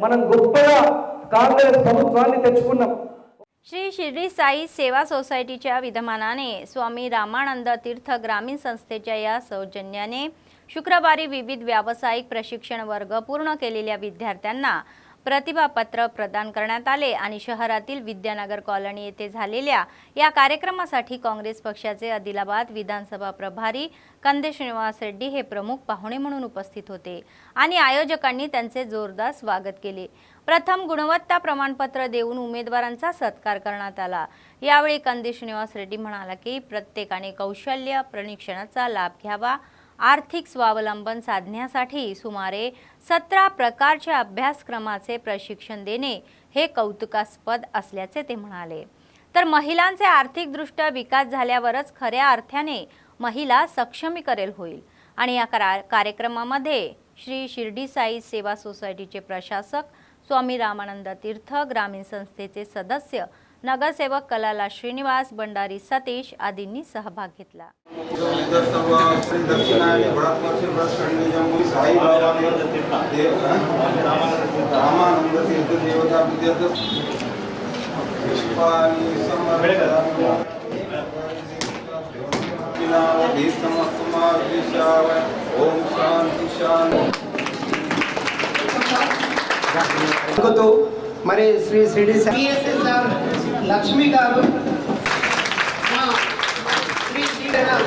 మనం గొప్పగా కాంగ్రెస్ ప్రభుత్వాన్ని తెచ్చుకున్నాం. श्री शिर्डी साई सेवा सोसायटीच्या विद्यमानाने स्वामी रामानंद तीर्थ ग्रामीण संस्थेच्या या सौजन्याने शुक्रवारी विविध व्यावसायिक प्रशिक्षण वर्ग पूर्ण केलेल्या विद्यार्थ्यांना प्रतिभापत्र प्रदान करण्यात आले आणि शहरातील विद्यानगर कॉलनी येथे झालेल्या या कार्यक्रमासाठी काँग्रेस पक्षाचे आदिलाबाद विधानसभा प्रभारी कंदे श्रीनिवास रेड्डी हे प्रमुख पाहुणे म्हणून उपस्थित होते आणि आयोजकांनी त्यांचे जोरदार स्वागत केले. प्रथम गुणवत्ता प्रमाणपत्र देऊन उमेदवारांचा सत्कार करण्यात आला. यावेळी कंदे श्रीनिवास रेड्डी म्हणाला की प्रत्येकाने कौशल्य प्रशिक्षणाचा लाभ घ्यावा. आर्थिक स्वावलंबन साधण्यासाठी सुमारे 17 प्रकारच्या अभ्यासक्रमाचे प्रशिक्षण देणे हे कौतुकास्पद असल्याचे ते म्हणाले. तर महिलांचे आर्थिकदृष्ट्या विकास झाल्यावरच खऱ्या अर्थाने महिला सक्षमीकरण होईल आणि या कार्यक्रमामध्ये श्री शिर्डी साई सेवा सोसायटीचे प्रशासक स्वामी रामानंद तीर्थ ग्रामीण संस्थेचे सदस्य नगरसेवक कलाला श्रीनिवास भंडारी सतीश आदींनी सहभाग घेतला. మరి శ్రీ సిడి సిఎస్ఎస్ఆర్ లక్ష్మి గారు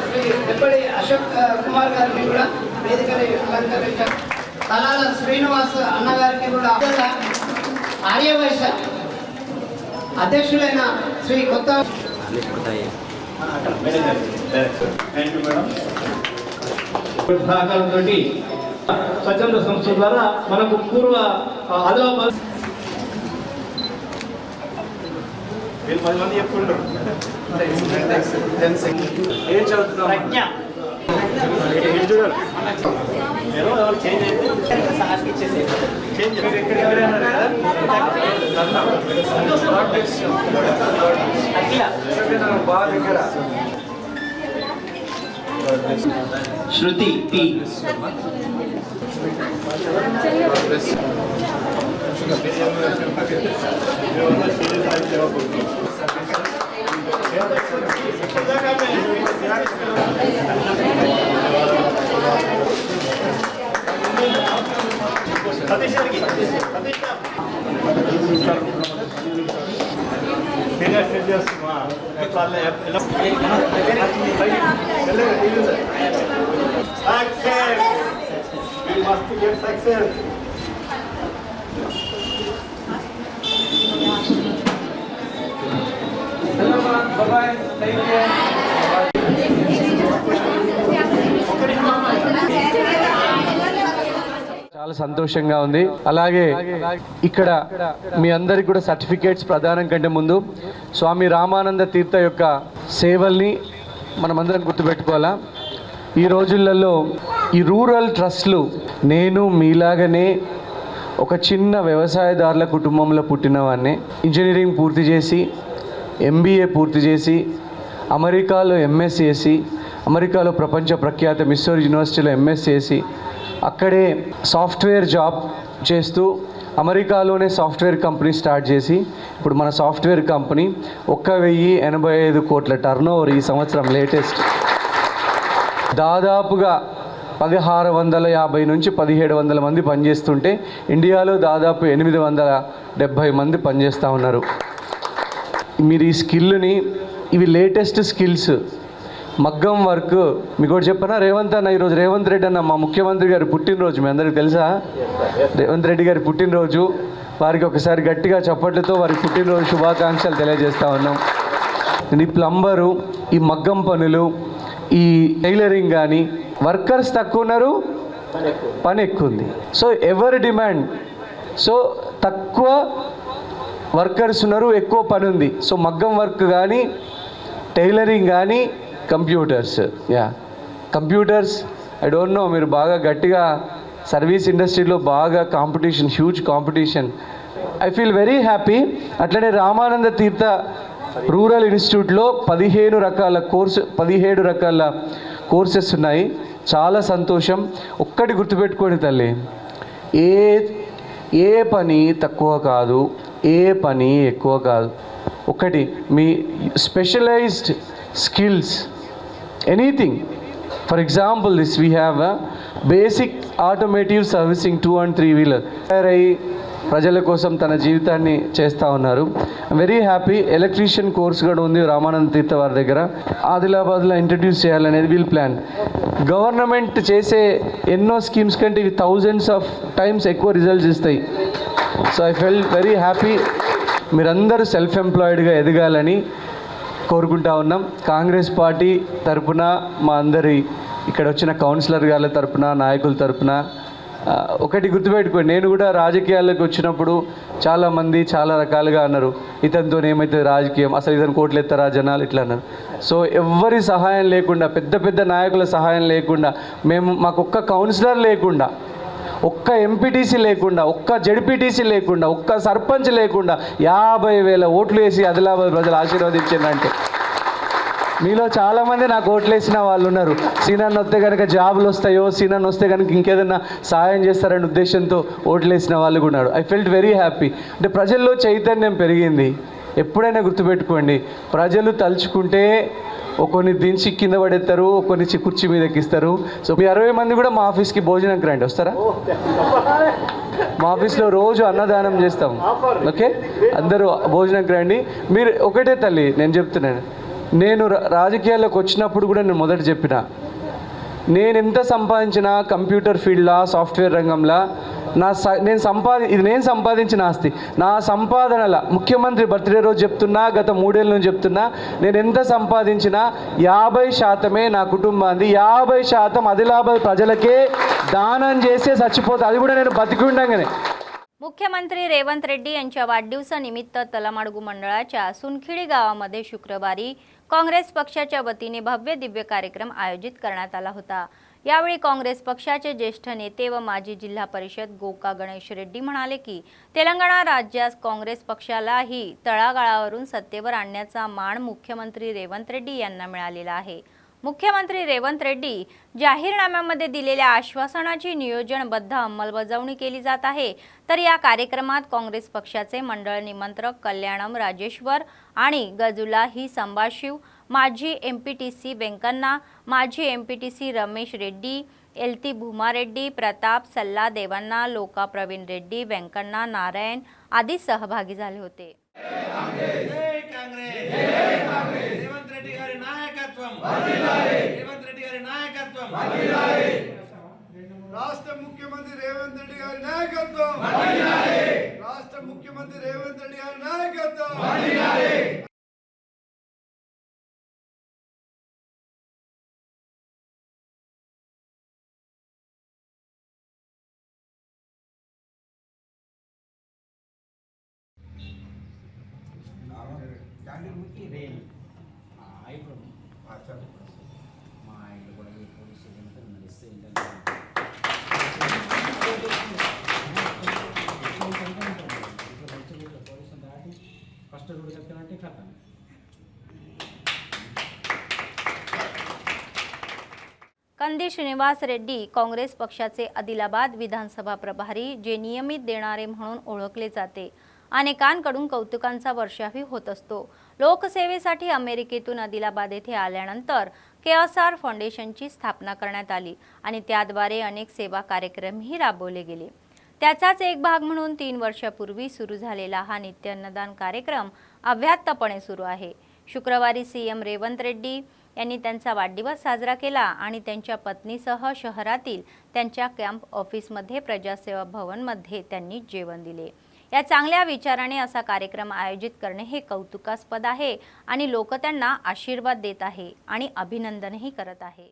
శ్రీ ఎప్పటి అశోక్ కుమార్ గారిని కూడా వేదికని అలంకరించారు. తలాల శ్రీనివాస్ అన్నగారికి కూడా ఆర్యవైశ్య అధ్యక్షులైన శ్రీ కొత్త సహకారంతో స్వచ్ఛంద సంస్థ ద్వారా మనకు పూర్వ ఆదిలాబాద్ 10 మంది చెప్పుకుంటారు. ఏం చదువుతున్నాం? శృతి పి చాలా సంతోషంగా ఉంది. అలాగే ఇక్కడ మీ అందరికి కూడా సర్టిఫికేట్స్ ప్రదానం కంటే ముందు స్వామి రామానంద తీర్థ యొక్క సేవల్ని మనమందరం గుర్తుపెట్టుకోవాలా. ఈ రోజులలో ఈ రూరల్ ట్రస్ట్లు, నేను మీలాగనే ఒక చిన్న వ్యవసాయదారుల కుటుంబంలో పుట్టినవాడిని. ఇంజనీరింగ్ పూర్తి చేసి MBA పూర్తి చేసి అమెరికాలో MS చేసి అమెరికాలో ప్రపంచ ప్రఖ్యాత మిస్సూరీ యూనివర్సిటీలో MS చేసి అక్కడే సాఫ్ట్వేర్ జాబ్ చేస్తూ అమెరికాలోనే సాఫ్ట్వేర్ కంపెనీ స్టార్ట్ చేసి ఇప్పుడు మన సాఫ్ట్వేర్ కంపెనీ 1,085 కోట్ల టర్నోవర్ ఈ సంవత్సరం లేటెస్ట్. దాదాపుగా 1650 నుంచి 1700 మంది పనిచేస్తుంటే ఇండియాలో దాదాపు 870 మంది పనిచేస్తూ ఉన్నారు. మీరు ఈ స్కిల్ని, ఇవి లేటెస్ట్ స్కిల్స్. మగ్గం వర్క్ మీకు కూడా చెప్పనా, రేవంత్ అన్న ఈరోజు రేవంత్ రెడ్డి అన్న మా ముఖ్యమంత్రి గారి పుట్టినరోజు, మీ అందరికీ తెలుసా? రేవంత్ రెడ్డి గారి పుట్టినరోజు. వారికి ఒకసారి గట్టిగా చప్పట్లతో వారికి పుట్టినరోజు శుభాకాంక్షలు తెలియజేస్తూ ఉన్నాం. ఈ ప్లంబరు, ఈ మగ్గం పనులు, ఈ టైలరింగ్ కానీ వర్కర్స్ తక్కువ ఉన్నారు, పని ఎక్కువ ఉంది. సో ఎవరి డిమాండ్, సో తక్కువ వర్కర్స్ ఉన్నారు, ఎక్కువ పని ఉంది. సో మగ్గం వర్క్ కానీ టైలరింగ్ కానీ computers, computers I don't know, మీరు బాగా గట్టిగా సర్వీస్ ఇండస్ట్రీలో బాగా competition, huge competition. I feel very happy. అట్లనే రామానంద తీర్థ రూరల్ ఇన్స్టిట్యూట్లో 17 రకాల కోర్సెస్ ఉన్నాయి. చాలా సంతోషం. ఒక్కటి గుర్తుపెట్టుకోండి తల్లి, ఏ పని తక్కువ కాదు, ఏ పని ఎక్కువ కాదు. ఒకటి మీ specialized skills, anything. For example this we have basic automotive servicing 2 and 3 wheeler తయారై ప్రజల కోసం తన జీవితాన్ని చేస్తూ ఉన్నారు. Very happy. ఎలక్ట్రీషియన్ కోర్స్ కూడా ఉంది రామానంద తీర్థ వారి దగ్గర. ఆదిలాబాద్లో ఇంట్రడ్యూస్ చేయాలనేది వీల్ ప్లాన్. గవర్నమెంట్ చేసే ఎన్నో స్కీమ్స్ కంటే ఇవి థౌజండ్స్ ఆఫ్ టైమ్స్ ఎక్కువ రిజల్ట్స్ ఇస్తాయి. So I felt very happy. మీరందరూ సెల్ఫ్ ఎంప్లాయిడ్గా ఎదగాలని కోరుకుంటా ఉన్నాం. కాంగ్రెస్ పార్టీ తరపున, మా అందరి ఇక్కడ వచ్చిన కౌన్సిలర్ గారి తరపున, నాయకుల తరపున ఒకటి గుర్తుపెట్టుకోండి, నేను కూడా రాజకీయాల్లోకి వచ్చినప్పుడు చాలామంది చాలా రకాలుగా అన్నారు, ఇతనితో ఏమవుతుంది రాజకీయం, అసలు ఇతను కోట్లు ఎత్తారా జనాలు, ఇట్లా అన్నారు. సో ఎవ్వరి సహాయం లేకుండా, పెద్ద పెద్ద నాయకుల సహాయం లేకుండా, మాకు ఒక్క కౌన్సిలర్ లేకుండా, ఒక్క ఎంపీటీసీ లేకుండా, ఒక్క జడ్పీటీసీ లేకుండా, ఒక్క సర్పంచ్ లేకుండా 50,000 ఓట్లు వేసి ఆదిలాబాద్ ప్రజలు ఆశీర్వదించారంటే, మీలో చాలామంది నాకు ఓట్లేసిన వాళ్ళు ఉన్నారు. సీనన్ వస్తే కనుక జాబులు వస్తాయో, సీనన్ వస్తే కనుక ఇంకేదైనా సాయం చేస్తారనే ఉద్దేశంతో ఓట్లేసిన వాళ్ళు కూడా ఉన్నారు. I felt very happy. అంటే ప్రజల్లో చైతన్యం పెరిగింది. ఎప్పుడైనా గుర్తుపెట్టుకోండి, ప్రజలు తలుచుకుంటే కొన్ని దించి కింద పడేస్తారు, కొన్ని కుర్చీ మీద ఎక్కిస్తారు. సో మీ 60 మంది కూడా మా ఆఫీస్కి భోజనంకి రండి, వస్తారా? మా ఆఫీస్లో రోజు అన్నదానం చేస్తాం. ఓకే, అందరూ భోజనంకి రండి. మీరు ఒకటే తల్లి, నేను చెప్తున్నాను, నేను రాజకీయాల్లోకి వచ్చినప్పుడు కూడా నేను మొదట చెప్పిన, నేను ఎంత సంపాదించినా కంప్యూటర్ ఫీల్డ్లా, సాఫ్ట్వేర్ రంగంలో నేను సంపాదించిన ఆస్తి, నా సంపాదనల ముఖ్యమంత్రి బర్త్డే రోజు చెప్తున్నా, గత 3 ఏళ్ళ నుంచి చెప్తున్నా, నేను ఎంత సంపాదించినా 50% నా కుటుంబాన్ని, 50% ఆదిలాబాద్ ప్రజలకే दान చేస్తే చచ్చిపోతా, అది కూడా నేను బతికి ఉండగానే. मुख्यमंत्री रेवंत रेड्डी यांच्या वाढदिवसानिमित्त तलमाडगू मंडळाच्या सुनखिडी गावामध्ये शुक्रवारी काँग्रेस पक्षाच्या वतीने भव्य दिव्य कार्यक्रम आयोजित करण्यात आला होता. यावेळी काँग्रेस पक्षाचे ज्येष्ठ नेते व माजी जिल्हा परिषद गोका गणेश रेड्डी म्हणाले की तेलंगणा राज्यात काँग्रेस पक्षालाही तळागाळावरून सत्तेवर आणण्याचा मान मुख्यमंत्री रेवंत रेड्डी यांना मिळालेला आहे. मुख्यमंत्री रेवंत रेड्डी जाहीरनाम्यामध्ये दिलेल्या आश्वासनाची नियोजनबद्ध अंमलबजावणी केली जात आहे. तर या कार्यक्रमात काँग्रेस पक्षाचे मंडळ निमंत्रक कल्याणम राजेश्वर आणि गजुला ही संभाशिव, माजी एमपीटीसी वेंकन्ना, माजी एमपीटीसी रमेश रेड्डी, एलती भूमा रेड्डी, प्रताप सल्ला देवन्ना, लोका प्रवीण रेड्डी, वेंकन्ना नारायण आदी सहभागी झाले होते. రాష్ట్ర ముఖ్యమంత్రి రేవంత్ రెడ్డి గారి నాయకత్వం, రాష్ట్ర ముఖ్యమంత్రి రేవంత్ రెడ్డి గారి నాయకత్వం. कंदी श्रीनिवास रेड्डी काँग्रेस पक्षाचे आदिलाबाद विधानसभा प्रभारी, जे नियमित देणारे म्हणून ओळखले जाते. अनेकांकडून कौतुकांचा वर्षावही होत असतो. लोकसेवेसाठी अमेरिकेतून आदिलाबाद येथे आल्यानंतर KSR फाउंडेशनची स्थापना करण्यात आली आणि त्याद्वारे अनेक सेवा कार्यक्रमही राबवले गेले. त्याचाच एक भाग म्हणून 3 वर्षापूर्वी सुरू झालेला हा नित्य अन्नदान कार्यक्रम अव्याहतपणे सुरू आहे. शुक्रवारी सीएम रेवंत रेड्डी यांनी त्यांचा वाढदिवस साजरा केला आणि त्यांच्या पत्नीसह शहरातील त्यांच्या कॅम्प ऑफिसमध्ये प्रजासेवा भवनमध्ये त्यांनी जेवण दिले. या चांगल्या विचाराने असा कार्यक्रम आयोजित करणे हे कौतुकास्पद आहे आणि लोक त्यांना आशीर्वाद देत आहे आणि अभिनंदनही करत आहे.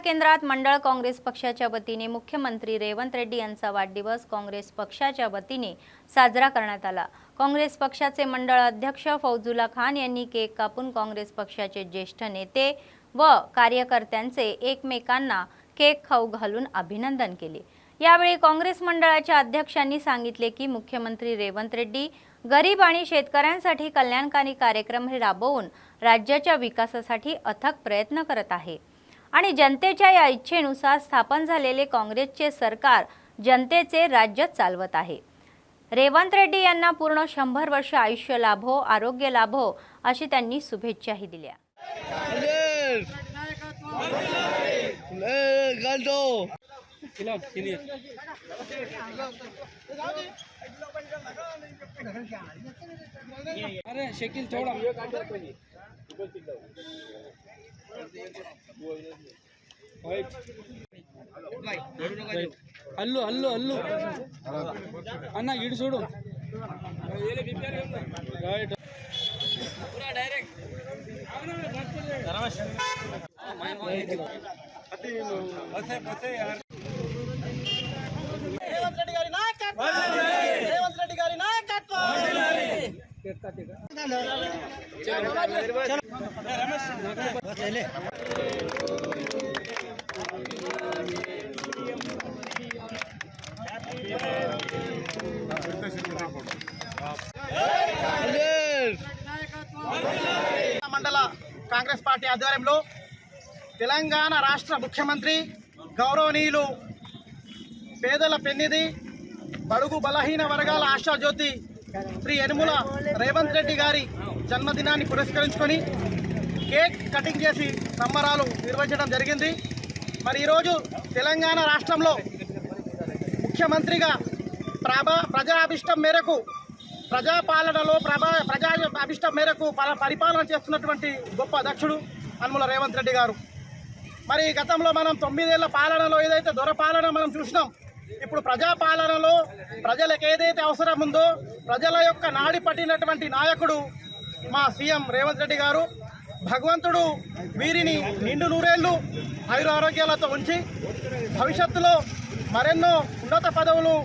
केंद्रात मंडळ काँग्रेस पक्षाच्या वतीने मुख्यमंत्री रेवंत रेड्डी यांचा वाढदिवस काँग्रेस पक्षाच्या वतीने साजरा करण्यात आला। काँग्रेस पक्षाचे मंडळ अध्यक्ष फौजुल्ला खान यांनी केक कापून काँग्रेस पक्षाचे ज्येष्ठ नेते व कार्यकर्त्यांचे एकमेकांना केक खाऊ घालून अभिनंदन केले। यावेळी काँग्रेस मंडळाच्या अध्यक्षांनी सांगितले की मुख्यमंत्री रेवंत रेड्डी गरीब आणि शेतकऱ्यांसाठी कल्याणकारी कार्यक्रम राबवून राज्याच्या विकासासाठी अथक प्रयत्न करत आहे आणि जनतेच्या या इच्छेनुसार स्थापन झालेले काँग्रेसचे सरकार जनतेचे राज्य चालवत आहे। रेवंत रेड्डी यांना पूर्ण 100 वर्ष आयुष्य लाभो, आरोग्य लाभो अशी त्यांनी शुभेच्छाही दिल्या। अरे शकील थोड़ा अल्लू अल्लू अल्लू अन्ना इड छोड़ो రేవంత్ రెడ్డి గారి నాయకత్వం రేవంత్ రెడ్డి గారి నాయకత్వం మండల కాంగ్రెస్ పార్టీ ఆధ్వర్యంలో తెలంగాణ రాష్ట్ర ముఖ్యమంత్రి గౌరవనీయులు పేదల పెన్నిధి బడుగు బలహీన వర్గాల ఆశాజ్యోతి శ్రీ యనుమల రేవంత్ రెడ్డి గారి జన్మదినాన్ని పురస్కరించుకొని కేక్ కటింగ్ చేసి సంబరాలు నిర్వహించడం జరిగింది। మరి ఈరోజు తెలంగాణ రాష్ట్రంలో ముఖ్యమంత్రిగా ప్రజాభిష్టం మేరకు ప్రజాపాలనలో ప్రజా అభిష్టం మేరకు పరిపాలన చేస్తున్నటువంటి గొప్ప అధ్యక్షుడు యనుమల రేవంత్ రెడ్డి గారు। మరి గతంలో మనం 9 ఏళ్ల పాలనలో ఏదైతే దొరపాలన మనం చూసినాం, ఇప్పుడు ప్రజాపాలనలో ప్రజలకు ఏదైతే అవసరం ఉందో ప్రజల యొక్క నాడి పట్టినటువంటి నాయకుడు మా సీఎం రేవంత్ రెడ్డి గారు। భగవంతుడు వీరిని నిండు నూరేళ్లు ఆయుర ఆరోగ్యాలతో ఉంచి భవిష్యత్తులో మరెన్నో ఉన్నత పదవులు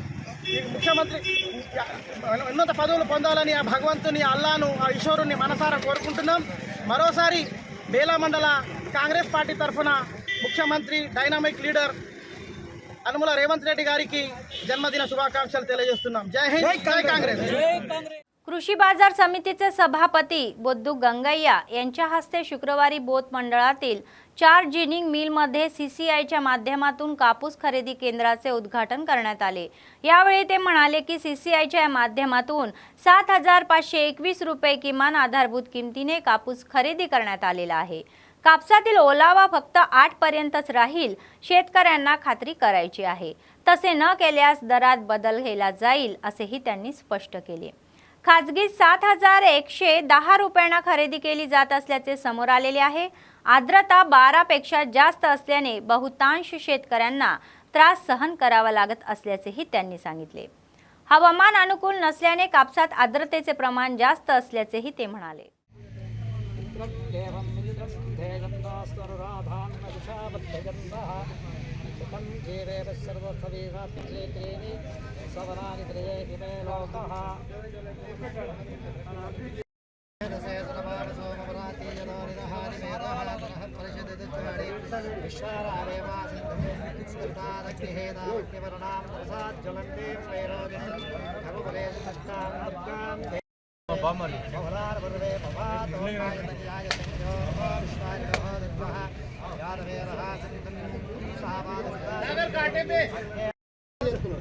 ఉన్నత పదవులు పొందాలని ఆ భగవంతుని అల్లాను ఆ ఈశ్వరుని మనసారా కోరుకుంటున్నాం। మరోసారి బేలా మండల కాంగ్రెస్ పార్టీ తరఫున ముఖ్యమంత్రి డైనామిక్ లీడర్ యనుమల రేవంత్ रेड्डी గారికి जन्मदिन शुभाकांक्षలు తెలియజేస్తున్నాం। जय हिंद, जय काँग्रेस। कृषी बाजार समितीचे सभापती बोद्दू गंगय्या यांच्या हस्ते शुक्रवारी बोत मंडळातील 4 जिनिंग मिलमध्ये सीसीआयच्या माध्यमातून कापूस खरेदी केंद्राचे उद्घाटन करण्यात आले। यावेळी ते म्हणाले की सीसीआयच्या माध्यमातून 7,521 रुपये किमान आधारभूत किमतीने कापूस खरेदी करण्यात आलेला आहे। कापसातील ओलावा फक्त 8 पर्यंतच राहील, शेतकऱ्यांना खात्री करायची आहे। तसे न केल्यास दरात बदल केला जाईल असेही त्यांनी स्पष्ट केले। खाजगी 7,110 रुपयांना खरेदी केली जात असल्याचे समोर आलेले आहे। आर्द्रता 12 पेक्षा जास्त असल्याने बहुतांश शेतकऱ्यांना त्रास सहन करावा लागत असल्याचेही त्यांनी सांगितले। हवामान अनुकूल नसल्याने कापसात आर्द्रतेचे प्रमाण जास्त असल्याचेही ते म्हणाले।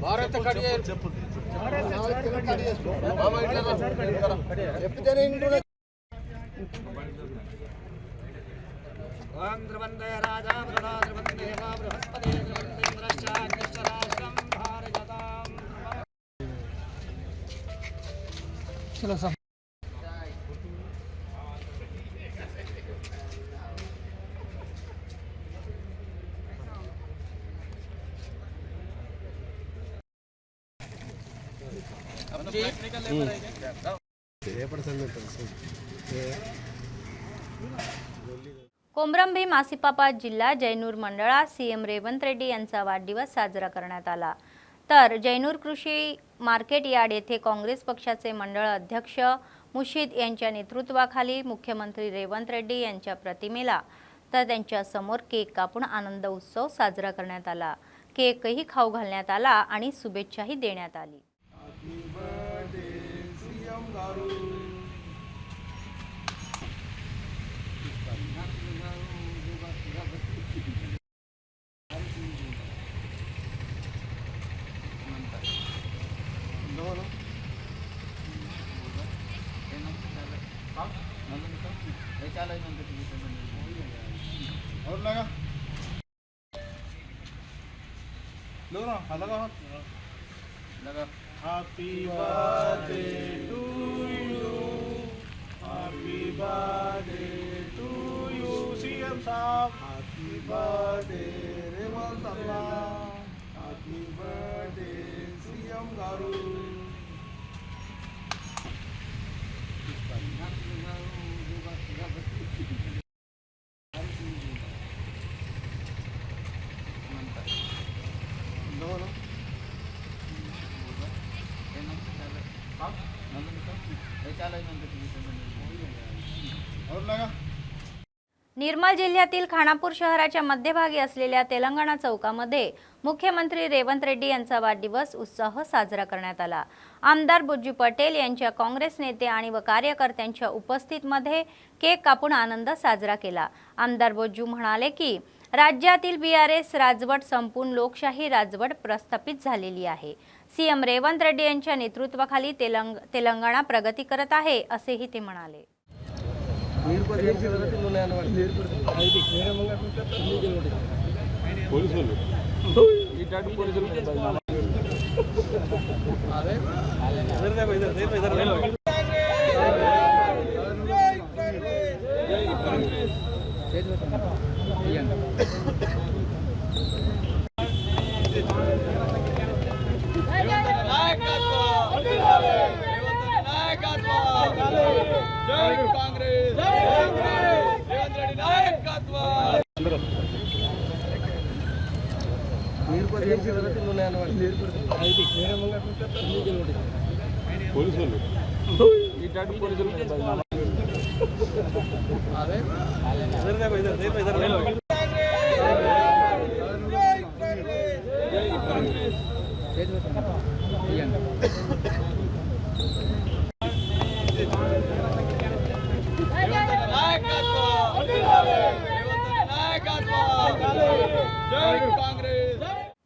भारत चलो सब कोमरंभी मासिपापा जिल्हा जैनूर मंडळात सीएम रेवंत रेड्डी यांचा वाढदिवस साजरा करण्यात आला। तर जैनूर कृषी मार्केट यार्ड येथे काँग्रेस पक्षाचे मंडळ अध्यक्ष मुशीद यांच्या नेतृत्वाखाली मुख्यमंत्री रेवंत रेड्डी यांच्या प्रतिमेला तर त्यांच्या समोर केक कापून आनंद उत्सव साजरा करण्यात आला। केकही खाऊ घालण्यात आला आणि शुभेच्छाही देण्यात आली। और लगा लो ना लगा लगा happy birthday to you happy birthday to you CM साहब happy birthday Revanth anna happy birthday CM garu और लगा निर्मल जिल्ह्यातील खानापूर शहराच्या मध्यभागी असलेल्या तेलंगणा चौकामध्ये मुख्यमंत्री रेवंत रेड्डी यांचा वाढदिवस उत्साह साजरा करण्यात आला। आमदार बुज्जू पटेल यांच्या काँग्रेस नेते आणि कार्यकर्त्यांच्या उपस्थितीमध्ये केक कापून आनंद साजरा केला। आमदार बुज्जू म्हणाले की राज्यातील बीआरएस राजवट संपून लोकशाही राजवट प्रस्थापित झालेली आहे। सीएम रेवंत रेड्डी यांच्या नेतृत्वाखाली तेलंगणा प्रगती करत आहे असेही ते म्हणाले।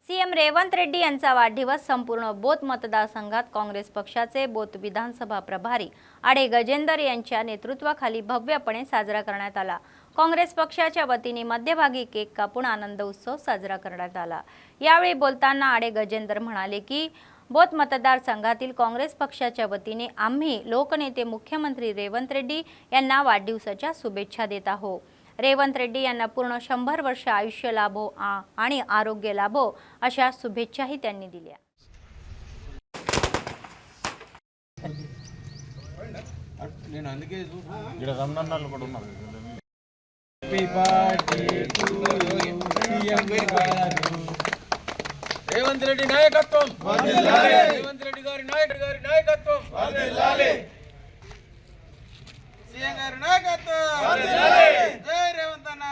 सीएम रेवंत रेड्डी यांचा वाढदिवस संपूर्ण बोथ मतदारसंघात काँग्रेस पक्षाचे बोथ विधानसभा प्रभारी आडे गजेंदर यांच्या नेतृत्वाखाली भव्यपणे साजरा करण्यात आला। काँग्रेस पक्षाच्या वतीने मध्यभागी केक कापून आनंद उत्सव साजरा करण्यात आला। यावेळी बोलताना आडे गजेंदर म्हणाले की बोथ मतदारसंघातील काँग्रेस पक्षाच्या वतीने आम्ही लोकनेते मुख्यमंत्री रेवंत रेड्डी यांना वाढदिवसाच्या शुभेच्छा देत आहोत। रेवंत रेड्डी यांना पूर्ण 100 वर्ष आयुष्य लाभो आणि आरोग्य लाभो अशा शुभेच्छाही त्यांनी दिल्या। रेवंत रेड्डी नायकत्వం వర్ధిల్లాలి रेवंत रेड्डी గారి నాయకత్వం వర్ధిల్లాలి సీఎం గారి నాయకత్వం వర్ధిల్లాలి జై రేవంత్ అన్న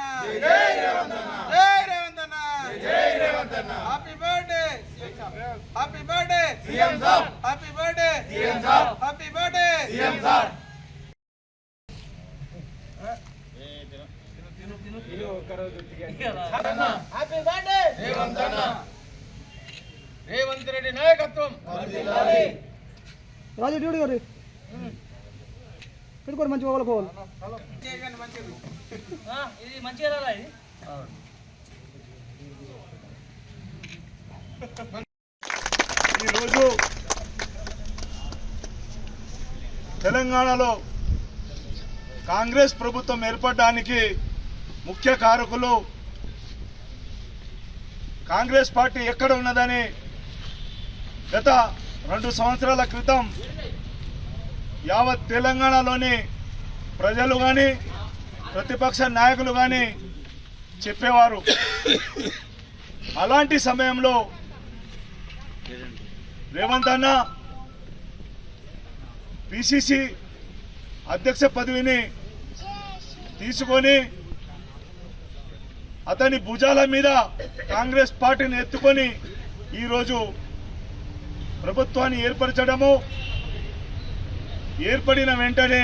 జై రేవంత్ అన్న జై రేవంత్ అన్న జై రేవంత్ అన్న happy birthday happy birthday CM సాబ్ హ్యాపీ బర్త్డే సీఎం సాబ్ హ్యాపీ బర్త్డే సీఎం సాబ్ హ్యాపీ బర్త్డే రేవంత్ అన్న రేవంత్ రెడ్డి నాయకత్వం వర్ధిల్లాలి రాజు డ్యూటీ గారు పెట్టుకోండి మంచి వాళ్ళకోవాలి ఇది మంచిగా రాలా ఇది ఈరోజు తెలంగాణలో కాంగ్రెస్ ప్రభుత్వం ఏర్పడడానికి ముఖ్య కారకులు కాంగ్రెస్ పార్టీ ఎక్కడ ఉన్నదని గత 2 సంవత్సరాల క్రితం యావత్ తెలంగాణలోని ప్రజలు కానీ ప్రతిపక్ష నాయకులు కానీ చెప్పేవారు. అలాంటి సమయంలో రేవంత్ అన్న పిసిసి అధ్యక్ష పదవిని తీసుకొని అతని భుజాల మీద కాంగ్రెస్ పార్టీని ఎత్తుకొని ఈరోజు ప్రభుత్వాన్ని ఏర్పరచడము, ఏర్పడిన వెంటనే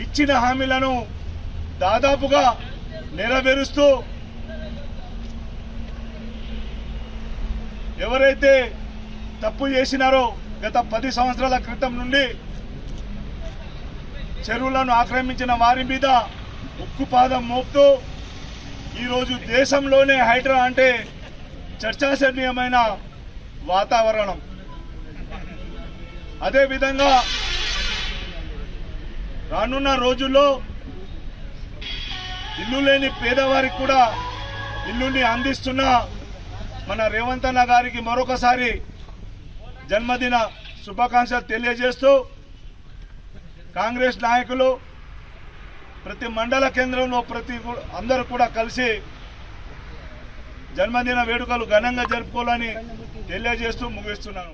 ఇచ్చిన హామీలను దాదాపుగా నెరవేరుస్తూ ఎవరైతే తప్పు చేసినారో గత 10 సంవత్సరాల క్రితం నుండి చెరువులను ఆక్రమించిన వారి మీద ఉక్కుపాదం మోపుతూ ఈరోజు దేశంలోనే హైడ్రా అంటే చర్చాచరణీయమైన వాతావరణం. అదేవిధంగా రానున్న రోజుల్లో ఇల్లు లేని పేదవారికి కూడా ఇల్లుని అందిస్తున్న మన రేవంత్ అన్న గారికి మరొకసారి జన్మదిన శుభాకాంక్షలు తెలియజేస్తూ కాంగ్రెస్ నాయకులు ప్రతి మండల కేంద్రంలో అందరూ కూడా కలిసి जन्मदिन वेడుకలు ఘనంగా జరుపుకోవాలని తెలియజేస్తూ ముగిస్తున్నాను.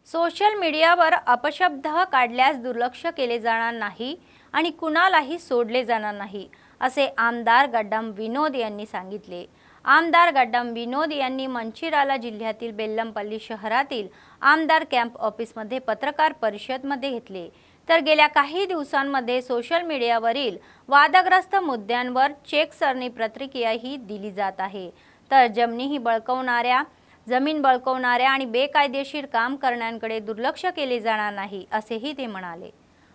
सोशल मीडियावर अपशब्द काढल्यास दुर्लक्ष केले जाणार नाही आणि कुणालाही सोडले जाणार नाही असे आमदार गड्डम विनोद यांनी सांगितले. आमदार गड्डम विनोद यांनी मंचिराला जिल्ह्यातील बेल्लमपल्ली शहरातील आमदार कॅम्प ऑफिसमध्ये पत्रकार परिषदेमध्ये घेतले. तर गेल्या काही दिवसांमध्ये सोशल मीडियावरील वादग्रस्त मुद्द्यांवर चेकसरणी प्रतिक्रियाही दिली जात आहे. तर जमीन बळकावणाऱ्या आणि बेकायदेशीर काम करणाऱ्यांकडे दुर्लक्ष केले जाणार नाही असेही ते म्हणाले.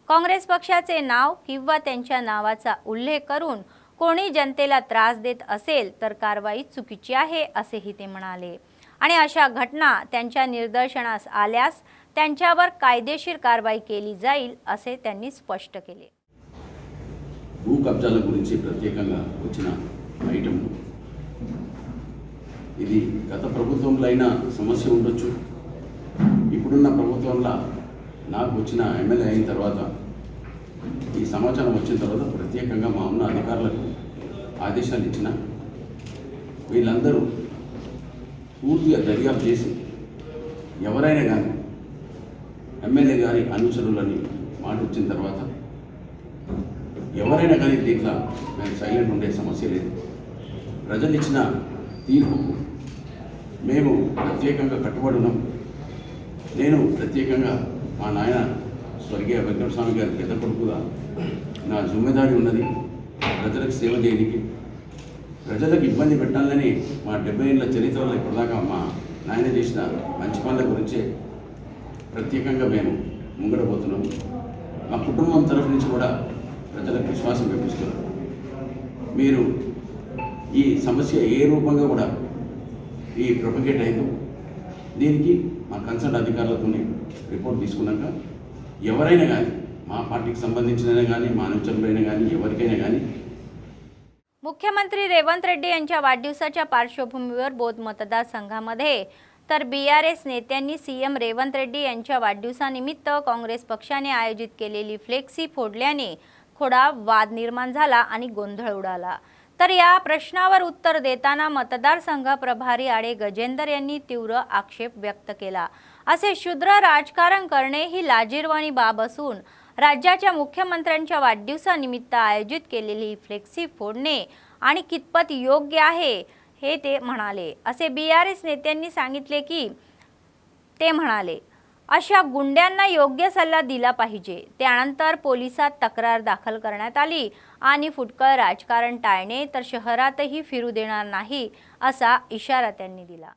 काँग्रेस पक्षाचे नाव किंवा त्यांच्या नावाचा उल्लेख करून कोणी जनतेला त्रास देत असेल तर कारवाई चुकीची आहे असेही ते म्हणाले. आणि अशा घटना त्यांच्या निदर्शनास आल्यास त्यांच्यावर कायदेशीर कारवाई केली जाईल असे त्यांनी स्पष्ट केले. భూ కబ్జాల గురించి ప్రత్యేకంగా వచ్చిన ఐటమ్ ఇది గత ప్రభుత్వంలో అయినా సమస్య ఉండొచ్చు. ఇప్పుడున్న ప్రభుత్వంలో నాకు వచ్చిన ఎమ్మెల్యే అయిన తర్వాత ఈ సమాచారం వచ్చిన తర్వాత ప్రత్యేకంగా మా ఉన్న అధికారులకు ఆదేశాలు ఇచ్చిన వీళ్ళందరూ పూర్తిగా దర్యాప్తు చేసి ఎవరైనా కానీ ఎమ్మెల్యే గారి అనుచరులని మాట వచ్చిన తర్వాత ఎవరైనా కానీ దీంట్లో మేము సైలెంట్ ఉండే సమస్య లేదు. ప్రజలు ఇచ్చిన తీర్పుకు మేము ప్రత్యేకంగా కట్టుబడి ఉన్నాం. నేను ప్రత్యేకంగా మా నాయన స్వర్గీయ వెంకటస్వామి గారి పెద్ద కొడుకుగా నా జిమ్మెదారి ఉన్నది ప్రజలకు సేవ చేయడానికి. ప్రజలకు ఇబ్బంది పెట్టాలని మా 70 ఏళ్ళ చరిత్రలో ఇప్పటిదాకా మా నాయన చేసిన మంచి పనుల గురించే ప్రత్యేకంగా మేము ముంగడబోతున్నాం. మా కుటుంబం తరఫు నుంచి కూడా ప్రజలకు విశ్వాసం పెంపిస్తున్నాం. మీరు ఈ సమస్య ఏ రూపంగా కూడా ఈ ప్రొపగేట్ అయిందో దీనికి మా కన్సర్న్ అధికారులతో రిపోర్ట్ తీసుకున్నాక ఎవరైనా కానీ మా పార్టీకి సంబంధించిన కానీ మా అనుచరులైనా కానీ ఎవరికైనా కానీ. मुख्यमंत्री रेवंत रेड्डी यांच्या वाढदिवसाच्या पार्श्वभूमीवर बोध मतदारसंघामध्ये तर बीआरएस नेत्यांनी सीएम रेवंत रेड्डी यांच्या वाढदिवसानिमित्त काँग्रेस पक्षाने आयोजित केलेली फ्लेक्सी फोडल्याने थोडा वाद निर्माण झाला आणि गोंधळ उडाला. तर या प्रश्नावर उत्तर देताना मतदारसंघ प्रभारी आडे गजेंदर यांनी तीव्र आक्षेप व्यक्त केला. असे क्षुद्र राजकारण करणे ही लाजिरवाणी बाब असून राज्याच्या मुख्यमंत्र्यांच्या वाढदिवसानिमित्त आयोजित केलेली फ्लेक्सी फोडणे आणि कितपत योग्य आहे हे ते म्हणाले. असे बीआरएस नेत्यांनी सांगितले की ते म्हणाले अशा गुंड्यांना योग्य सल्ला दिला पाहिजे. त्यानंतर पोलिसात तक्रार दाखल करण्यात आली आणि फुटकळ राजकारण टाळणे तर शहरातही फिरू देणार नाही असा इशारा त्यांनी दिला.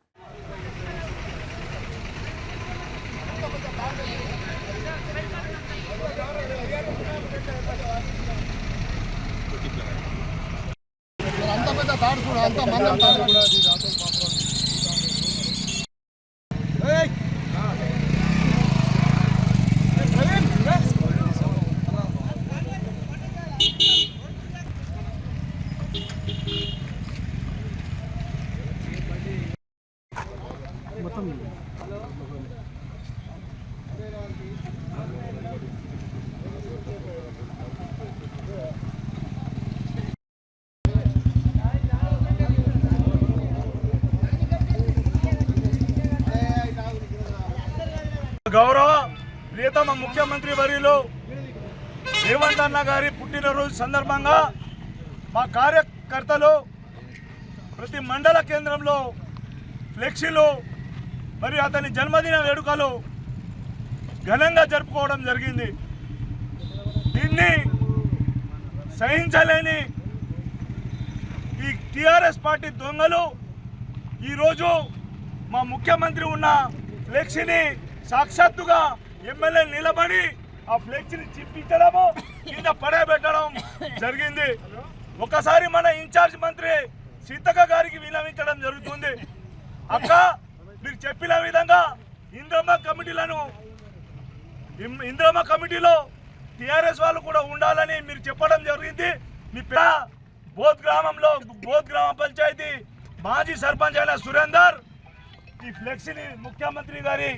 అంత పెద్ద తాడు చూడు, అంత మందం తాడు. గౌరవ ప్రియతమ ముఖ్యమంత్రి వర్యులు రేవంత్ అన్న గారి పుట్టినరోజు సందర్భంగా మా కార్యకర్తలు ప్రతి మండల కేంద్రంలో ఫ్లెక్సీలు మరియు అతని జన్మదిన వేడుకలు ఘనంగా జరుపుకోవడం జరిగింది. దీన్ని సహించలేని ఈ టీఆర్ఎస్ పార్టీ దొంగలు ఈరోజు మా ముఖ్యమంత్రి ఉన్న ఫ్లెక్సీని సాక్షాత్తుగా ఎమ్మెల్యే నిలబడి ఆ ఫ్లెక్సీని చింపించడము కింద పడేబెట్టడం జరిగింది. ఒకసారి మన ఇన్ఛార్జ్ మంత్రి సీతక్క గారికి విన్నవించడం జరుగుతుంది. అక్క మీరు చెప్పిన విధంగా ఇంద్రమ్మ కమిటీలో టీఆర్ఎస్ వాళ్ళు కూడా ఉండాలని మీరు చెప్పడం జరిగింది. మీ బోధ్ గ్రామ పంచాయతీ మాజీ సర్పంచ్ అయిన సురేందర్ ఈ ఫ్లెక్సీని ముఖ్యమంత్రి గారి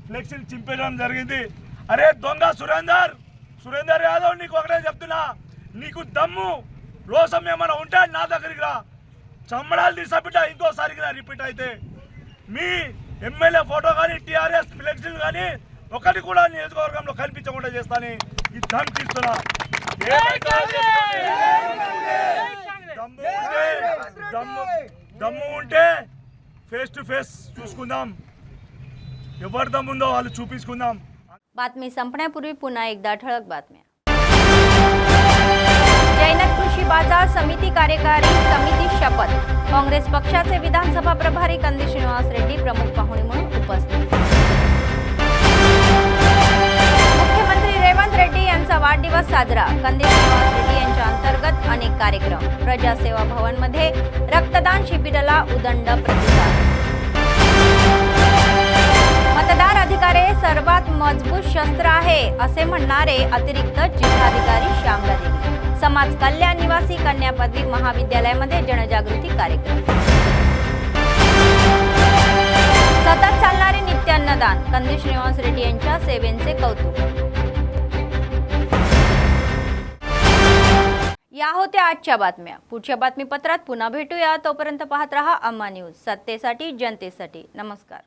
ఫ్లెక్సీని చింపేయడం జరిగింది. అరే దొంగ సురేందర్ యాదవ్, నీకు ఒకటే చెప్తున్నా, నీకు దమ్ము రోసం ఏమైనా ఉంటే నా దగ్గరికి రా, చమ్మడాలు తీసబిట్ట ఇంకోసారికి రిపీట్ అయితే మీ ఎమ్మెల్యే ఫోటో కానీ టీఆర్ఎస్ ఫ్లెక్సీలు కానీ ఒకటి కూడా నియోజకవర్గంలో కనిపించకుండా చేస్తానని ఈ దమ్ తీస్తున్నా. దమ్ము ఉంటే फेस टू फेस చూసుకుందాం, ఎవరి దమ్ముందో వాళ్ళు చూపించుకుందాం. बातमी संपण्यापूर्वी पुन्हा एकदा ठळक बातम्या. जैनत कृषी बाजार समिती कार्यकारी समिती शपथ. काँग्रेस पक्षाचे विधानसभा प्रभारी कंदी श्रीनिवास रेड्डी प्रमुख पाहुणे म्हणून उपस्थित. मुख्यमंत्री रेवंत रेड्डी यांचा वाढदिवस साजरा. कंदी श्रीनिवास रेड्डी यांच्या अंतर्गत अनेक कार्यक्रम. प्रजासेवा भवन मध्ये रक्तदान शिबिराला उदंड प्रतिसाद. मतदार अधिकार हे सर्वात मजबूत शस्त्र आहे असे म्हणणारे अतिरिक्त जिल्हाधिकारी श्यामला देवी. समाज कल्याण निवासी कन्या पदवी महाविद्यालयामध्ये जनजागृती कार्यक्रम. सतत चालणारे नित्यान्नदान. कंदी श्रीनिवास रेड्डी यांच्या सेवेचे कौतुक. या होत्या आजच्या बातम्या. पुढच्या बातमीपत्रात पुन्हा भेटूया. तोपर्यंत पाहत रहा अम्मा न्यूज, सत्तेसाठी जनतेसाठी. नमस्कार.